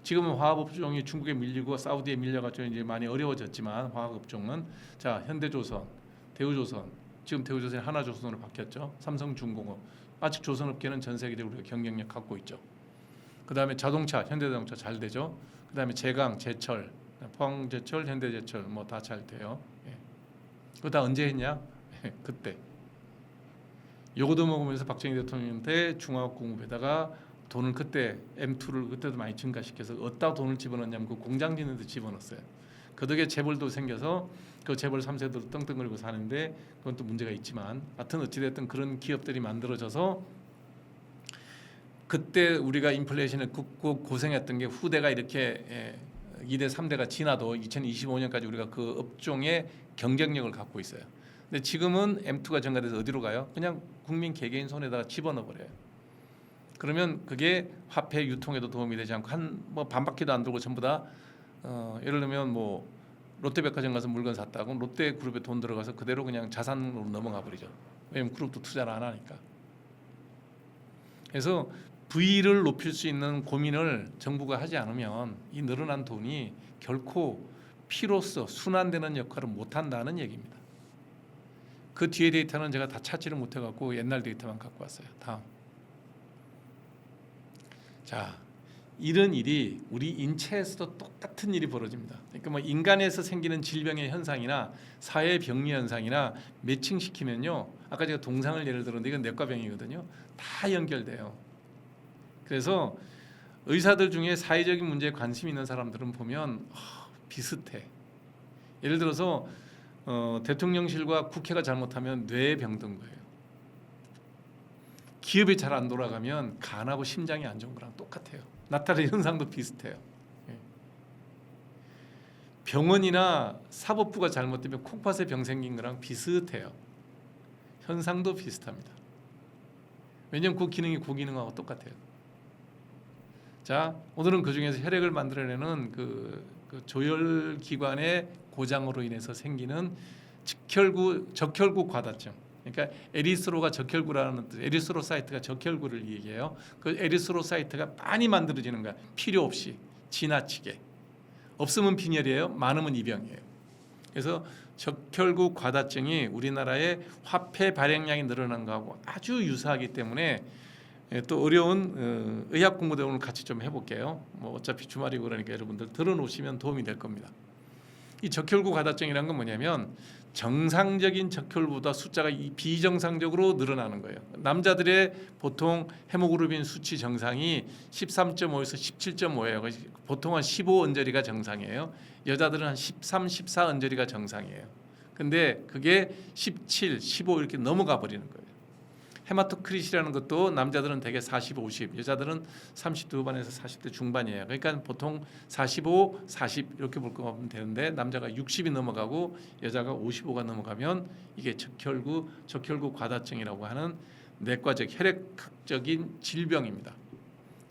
지금은 화학 업종이 중국에 밀리고 사우디에 밀려가지고 이제 많이 어려워졌지만 화학 업종은 자 현대조선, 대우조선, 지금 대우조선이 하나조선으로 바뀌었죠. 삼성중공업. 아직 조선업계는 전 세계적으로 우리가 경쟁력 갖고 있죠. 그 다음에 자동차, 현대자동차 잘 되죠. 그 다음에 제강, 제철, 포항제철, 현대제철 뭐 다 잘 돼요. 예. 그거 다 언제 했냐? 그때. 요거도 먹으면서 박정희 대통령 때 중화공업에다가 돈을 그때 M2를 그때도 많이 증가시켜서 어디다 돈을 집어넣냐면 그 공장 짓는 데 집어넣었어요. 그 덕에 재벌도 생겨서 그 재벌 3세도 떵떵거리고 사는데 그건 또 문제가 있지만 하여튼 어찌됐든 그런 기업들이 만들어져서 그때 우리가 인플레이션을 굽고 고생했던 게 후대가 이렇게 2대 3대가 지나도 2025년까지 우리가 그 업종의 경쟁력을 갖고 있어요. 근데 지금은 M2가 증가돼서 어디로 가요? 그냥 국민 개개인 손에다가 집어넣어 버려요. 그러면 그게 화폐 유통에도 도움이 되지 않고 한 뭐 반바퀴도 안 돌고 전부 다 예를 들면 뭐 롯데백화점 가서 물건 샀다. 그럼 롯데그룹에 돈 들어가서 그대로 그냥 자산으로 넘어가 버리죠. 왜냐면 그룹도 투자를 안 하니까. 그래서 부의를 높일 수 있는 고민을 정부가 하지 않으면 이 늘어난 돈이 결코 피로써 순환되는 역할을 못한다는 얘기입니다. 그 뒤에 데이터는 제가 다 찾지를 못해갖고 옛날 데이터만 갖고 왔어요. 다음. 자, 이런 일이 우리 인체에서도 똑같은 일이 벌어집니다. 그러니까 뭐 인간에서 생기는 질병의 현상이나 사회 병리 현상이나 매칭시키면요, 아까 제가 동상을 예를 들었는데 이건 내과병이거든요. 다 연결돼요. 그래서 의사들 중에 사회적인 문제에 관심 있는 사람들은 보면 비슷해. 예를 들어서 대통령실과 국회가 잘못하면 뇌에 병든 거예요. 기업이 잘 안 돌아가면 간하고 심장이 안 좋은 거랑 똑같아요. 나타나는 현상도 비슷해요. 병원이나 사법부가 잘못되면 콩팥에 병 생긴 거랑 비슷해요. 현상도 비슷합니다. 왜냐하면 그 기능이 그 기능하고 똑같아요. 자, 오늘은 그 중에서 혈액을 만들어내는 그 조혈기관의 고장으로 인해서 생기는 적혈구 과다증. 그러니까 에리스로가 적혈구라는 뜻, 에리스로사이트가 적혈구를 얘기해요. 그 에리스로사이트가 많이 만들어지는 거야. 필요 없이 지나치게. 없으면 빈혈이에요. 많으면 이병이에요. 그래서 적혈구 과다증이 우리나라의 화폐 발행량이 늘어난 거하고 아주 유사하기 때문에 또 어려운 의학 공부도 오늘 같이 좀 해볼게요. 뭐 어차피 주말이고 그러니까 여러분들 들어놓으시면 도움이 될 겁니다. 이 적혈구 과다증이라는 건 뭐냐면 정상적인 적혈구보다 숫자가 비정상적으로 늘어나는 거예요. 남자들의 보통 헤모글로빈 수치 정상이 13.5에서 17.5예요. 보통 한 15 언저리가 정상이에요. 여자들은 한 13, 14 언저리가 정상이에요. 근데 그게 17, 15 이렇게 넘어가 버리는 거예요. 헤마토크릿이라는 것도 남자들은 대개 40, 50, 여자들은 30대 후반에서 40대 중반이에요. 그러니까 보통 45, 40 이렇게 볼 거면 되는데 남자가 60이 넘어가고 여자가 55가 넘어가면 이게 적혈구 과다증이라고 하는 내과적 혈액학적인 질병입니다.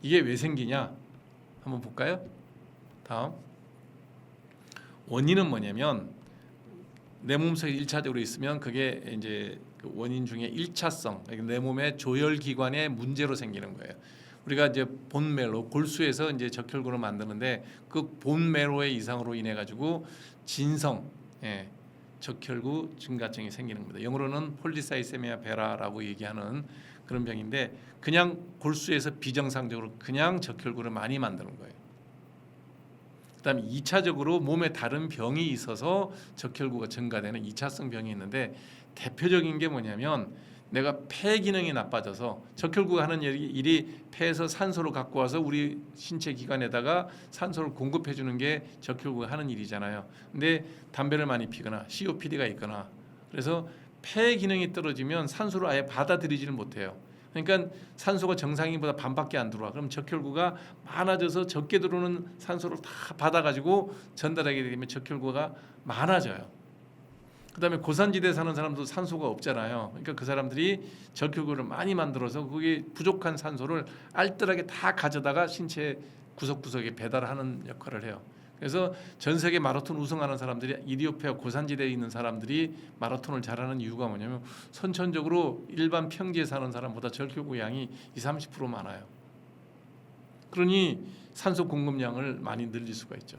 이게 왜 생기냐? 한번 볼까요? 다음. 원인은 뭐냐면 내 몸속에 1차적으로 있으면 그게 이제 그 원인 중에 1차성, 내 몸의 조혈 기관의 문제로 생기는 거예요. 우리가 이제 본메로 골수에서 이제 적혈구를 만드는데 그 본메로의 이상으로 인해 가지고 진성 적혈구 증가증이 생기는 겁니다. 영어로는 폴리사이세미아 베라라고 얘기하는 그런 병인데 그냥 골수에서 비정상적으로 그냥 적혈구를 많이 만드는 거예요. 그다음에 2차적으로 몸에 다른 병이 있어서 적혈구가 증가되는 2차성 병이 있는데 대표적인 게 뭐냐면 내가 폐 기능이 나빠져서 적혈구가 하는 일이 폐에서 산소를 갖고 와서 우리 신체 기관에다가 산소를 공급해 주는 게 적혈구가 하는 일이잖아요. 근데 담배를 많이 피거나 COPD가 있거나 그래서 폐 기능이 떨어지면 산소를 아예 받아들이지를 못해요. 그러니까 산소가 정상인보다 반밖에 안 들어와. 그럼 적혈구가 많아져서 적게 들어오는 산소를 다 받아가지고 전달하게 되면 적혈구가 많아져요. 그다음에 고산지대에 사는 사람도 산소가 없잖아요. 그러니까 그 사람들이 적혈구를 많이 만들어서 그게 부족한 산소를 알뜰하게 다 가져다가 신체 구석구석에 배달하는 역할을 해요. 그래서 전 세계 마라톤 우승하는 사람들이 이디오피아 고산지대에 있는 사람들이 마라톤을 잘하는 이유가 뭐냐면 선천적으로 일반 평지에 사는 사람보다 적혈구 양이 20-30% 많아요. 그러니 산소 공급량을 많이 늘릴 수가 있죠.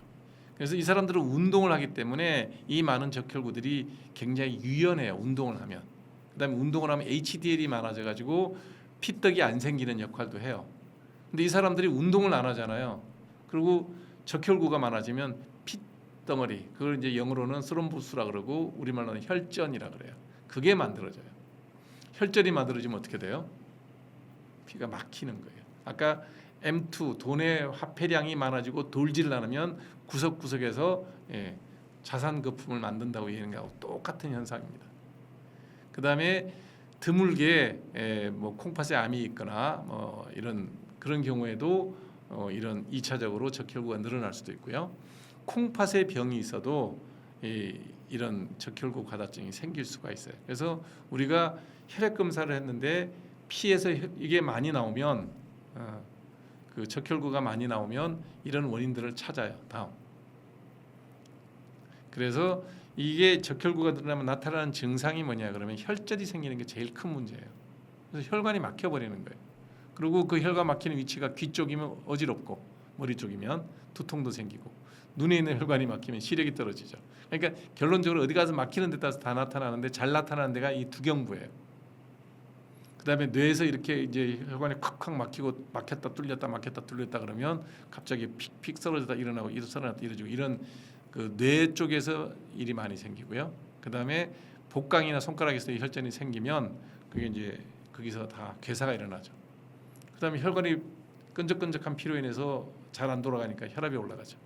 그래서 이 사람들은 운동을 하기 때문에 이 많은 적혈구들이 굉장히 유연해요. 운동을 하면. 그다음에 운동을 하면 HDL이 많아져 가지고 피떡이 안 생기는 역할도 해요. 근데 이 사람들이 운동을 안 하잖아요. 그리고 적혈구가 많아지면 핏덩어리, 그걸 이제 영어로는 스롬보스라 그러고 우리말로는 혈전이라 그래요. 그게 만들어져요. 혈전이 만들어지면 어떻게 돼요? 피가 막히는 거예요. 아까 M2 돈의 화폐량이 많아지고 돌지를 않으면 구석구석에서 자산 거품을 만든다고 얘기하는 거하고 똑같은 현상입니다. 그 다음에 드물게 뭐 콩팥에 암이 있거나 뭐 이런 그런 경우에도 이런 2차적으로 적혈구가 늘어날 수도 있고요. 콩팥에 병이 있어도 이런 적혈구 과다증이 생길 수가 있어요. 그래서 우리가 혈액 검사를 했는데 피에서 이게 많이 나오면 그 적혈구가 많이 나오면 이런 원인들을 찾아요. 다음. 그래서 이게 적혈구가 늘어나면 나타나는 증상이 뭐냐 그러면 혈전이 생기는 게 제일 큰 문제예요. 그래서 혈관이 막혀버리는 거예요. 그리고 그 혈관 막히는 위치가 귀 쪽이면 어지럽고 머리 쪽이면 두통도 생기고 눈에 있는 혈관이 막히면 시력이 떨어지죠. 그러니까 결론적으로 어디 가서 막히는 데 따라서 다 나타나는데 잘 나타나는 데가 이 두경부예요. 그다음에 뇌에서 이렇게 이제 혈관이 콱콱 막히고 막혔다 뚫렸다 막혔다 뚫렸다 그러면 갑자기 픽픽 쓰러졌다 일어나고 일어났다 일어지고 이런 그 뇌 쪽에서 일이 많이 생기고요. 그다음에 복강이나 손가락에서 혈전이 생기면 그게 이제 거기서 다 괴사가 일어나죠. 그다음에 혈관이 끈적끈적한 피로 인해서 잘 안 돌아가니까 혈압이 올라가죠.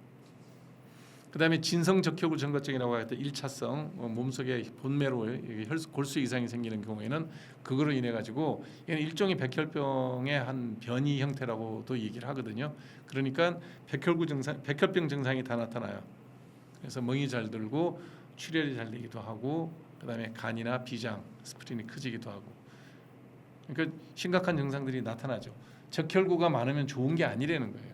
그다음에 진성 적혈구 증가증이라고 할 때 1차성 몸속에 본메로에 골수 이상이 생기는 경우에는 그거로 인해 가지고 이는 일종의 백혈병의 한 변이 형태라고도 얘기를 하거든요. 그러니까 백혈병 증상이 다 나타나요. 그래서 멍이 잘 들고 출혈이 잘 되기도 하고 그다음에 간이나 비장, 스프린이 커지기도 하고 그러니까 심각한 증상들이 나타나죠. 적혈구가 많으면 좋은 게 아니라는 거예요.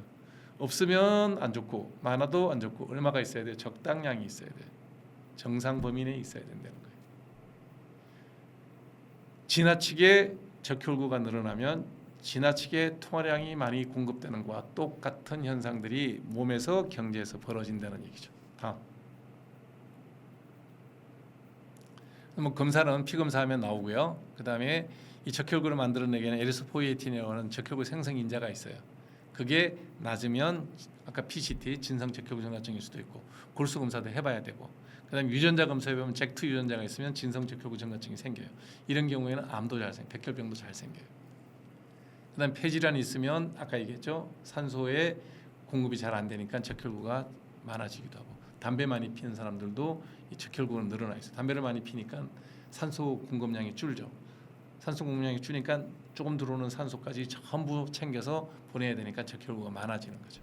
없으면 안 좋고 많아도 안 좋고 얼마가 있어야 돼? 적당량이 있어야 돼. 정상 범위 내에 있어야 된다는 거예요. 지나치게 적혈구가 늘어나면 지나치게 통화량이 많이 공급되는 것과 똑같은 현상들이 몸에서 경제에서 벌어진다는 얘기죠. 다음. 뭐 검사는 피 검사하면 나오고요. 그다음에 이 적혈구를 만들어내기에는 에리스포이에틴이라고 하는 적혈구 생성 인자가 있어요. 그게 낮으면 아까 PCT 진성 적혈구 증가증일 수도 있고 골수 검사도 해봐야 되고 그다음에 유전자 검사해 보면 잭2 유전자가 있으면 진성 적혈구 증가증이 생겨요. 이런 경우에는 암도 잘 생겨, 백혈병도 잘 생겨요. 그다음 폐질환이 있으면 아까 얘기했죠. 산소의 공급이 잘 안 되니까 적혈구가 많아지기도 하고 담배 많이 피는 사람들도 이 적혈구는 늘어나 있어요. 담배를 많이 피니까 산소 공급량이 줄죠. 산소 공급량이 줄니까 조금 들어오는 산소까지 전부 챙겨서 보내야 되니까 적혈구가 많아지는 거죠.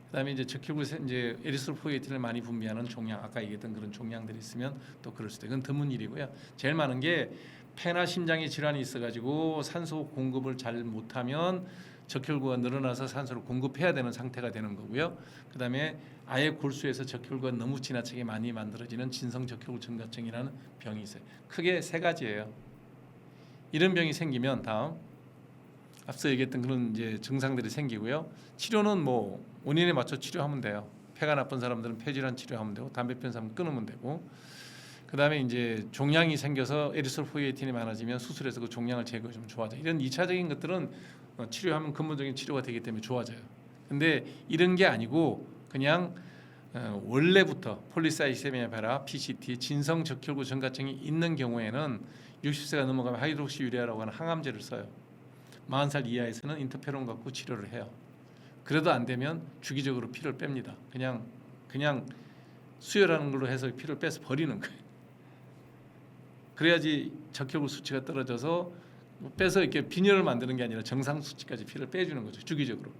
그다음에 이제 적혈구 이제 에리스로포이에틴을 많이 분비하는 종양 아까 얘기했던 그런 종양들이 있으면 또 그럴 수도 있고 그건 드문 일이고요. 제일 많은 게 폐나 심장에 질환이 있어가지고 산소 공급을 잘 못하면 적혈구가 늘어나서 산소를 공급해야 되는 상태가 되는 거고요. 그다음에 아예 골수에서 적혈구가 너무 지나치게 많이 만들어지는 진성 적혈구 증가증이라는 병이 있어요. 크게 세 가지예요. 이런 병이 생기면 다음 앞서 얘기했던 그런 이제 증상들이 생기고요. 치료는 뭐 원인에 맞춰 치료하면 돼요. 폐가 나쁜 사람들은 폐질환 치료하면 되고 담배 피는 사람은 끊으면 되고. 그다음에 이제 종양이 생겨서 에리스로포이에틴이 많아지면 수술해서 그 종양을 제거해주면 좋아져. 이런 2차적인 것들은 치료하면 근본적인 치료가 되기 때문에 좋아져요. 근데 이런 게 아니고 그냥 원래부터 폴리사이세미아 베라, PCT, 진성 적혈구 증가증이 있는 경우에는 60세가 넘어가면 하이드록시유리아라고 하는 항암제를 써요. 40살 이하에서는 인터페론 갖고 치료를 해요. 그래도 안 되면 주기적으로 피를 뺍니다. 그냥 수혈하는 걸로 해서 피를 빼서 버리는 거예요. 그래야지 적혈구 수치가 떨어져서 빼서 이렇게 빈혈을 만드는 게 아니라 정상 수치까지 피를 빼주는 거죠. 주기적으로.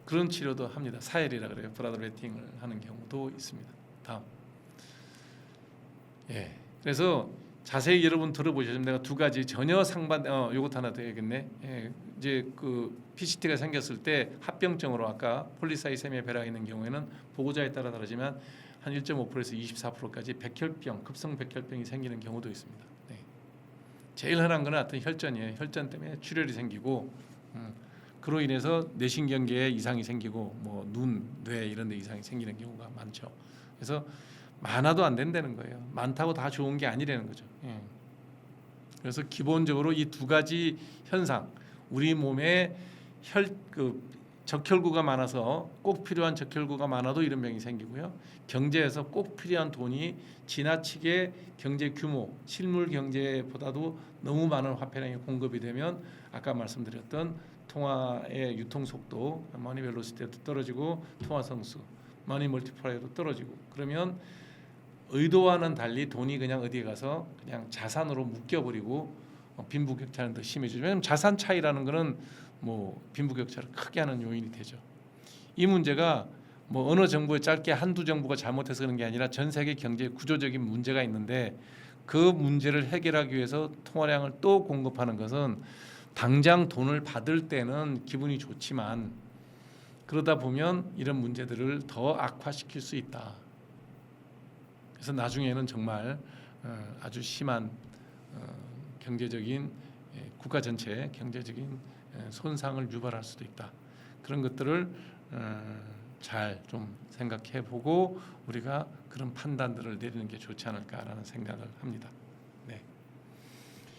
그런 치료도 합니다. 사헬이라 그래요. 브라드 레팅을 하는 경우도 있습니다. 다음. 예. 그래서 자세히 여러분 들어보시면 내가 두 가지 전혀 상반 요것 하나 더 해야겠네. 예. 이제 그 PCT가 생겼을 때 합병증으로 아까 폴리사이세미아 베라가 있는 경우에는 보고자에 따라 다르지만 한 1.5%에서 24%까지 백혈병, 급성 백혈병이 생기는 경우도 있습니다. 네. 제일 흔한 거는 하여튼 혈전이에요. 혈전 때문에 출혈이 생기고 그로 인해서 뇌신경계에 이상이 생기고 뭐 눈, 뇌 이런 데 이상이 생기는 경우가 많죠. 그래서 많아도 안 된다는 거예요. 많다고 다 좋은 게 아니라는 거죠. 예. 그래서 기본적으로 이 두 가지 현상, 우리 몸에 적혈구가 많아서 꼭 필요한 적혈구가 많아도 이런 병이 생기고요. 경제에서 꼭 필요한 돈이 지나치게 경제 규모, 실물 경제보다도 너무 많은 화폐량이 공급이 되면 아까 말씀드렸던 통화의 유통 속도, 머니 벨로시티도 떨어지고 통화 성수, 머니 멀티플라이어도 떨어지고 그러면 의도와는 달리 돈이 그냥 어디에 가서 그냥 자산으로 묶여버리고 빈부격차는 더 심해지죠. 왜냐하면 자산 차이라는 거는 뭐 빈부격차를 크게 하는 요인이 되죠. 이 문제가 뭐 어느 정부의 짧게 한두 정부가 잘못해서 그런 게 아니라 전 세계 경제 구조적인 문제가 있는데 그 문제를 해결하기 위해서 통화량을 또 공급하는 것은 당장 돈을 받을 때는 기분이 좋지만 그러다 보면 이런 문제들을 더 악화시킬 수 있다. 그래서 나중에는 정말 아주 심한 경제적인 국가 전체의 경제적인 손상을 유발할 수도 있다. 그런 것들을 잘 좀 생각해 보고 우리가 그런 판단들을 내리는 게 좋지 않을까라는 생각을 합니다.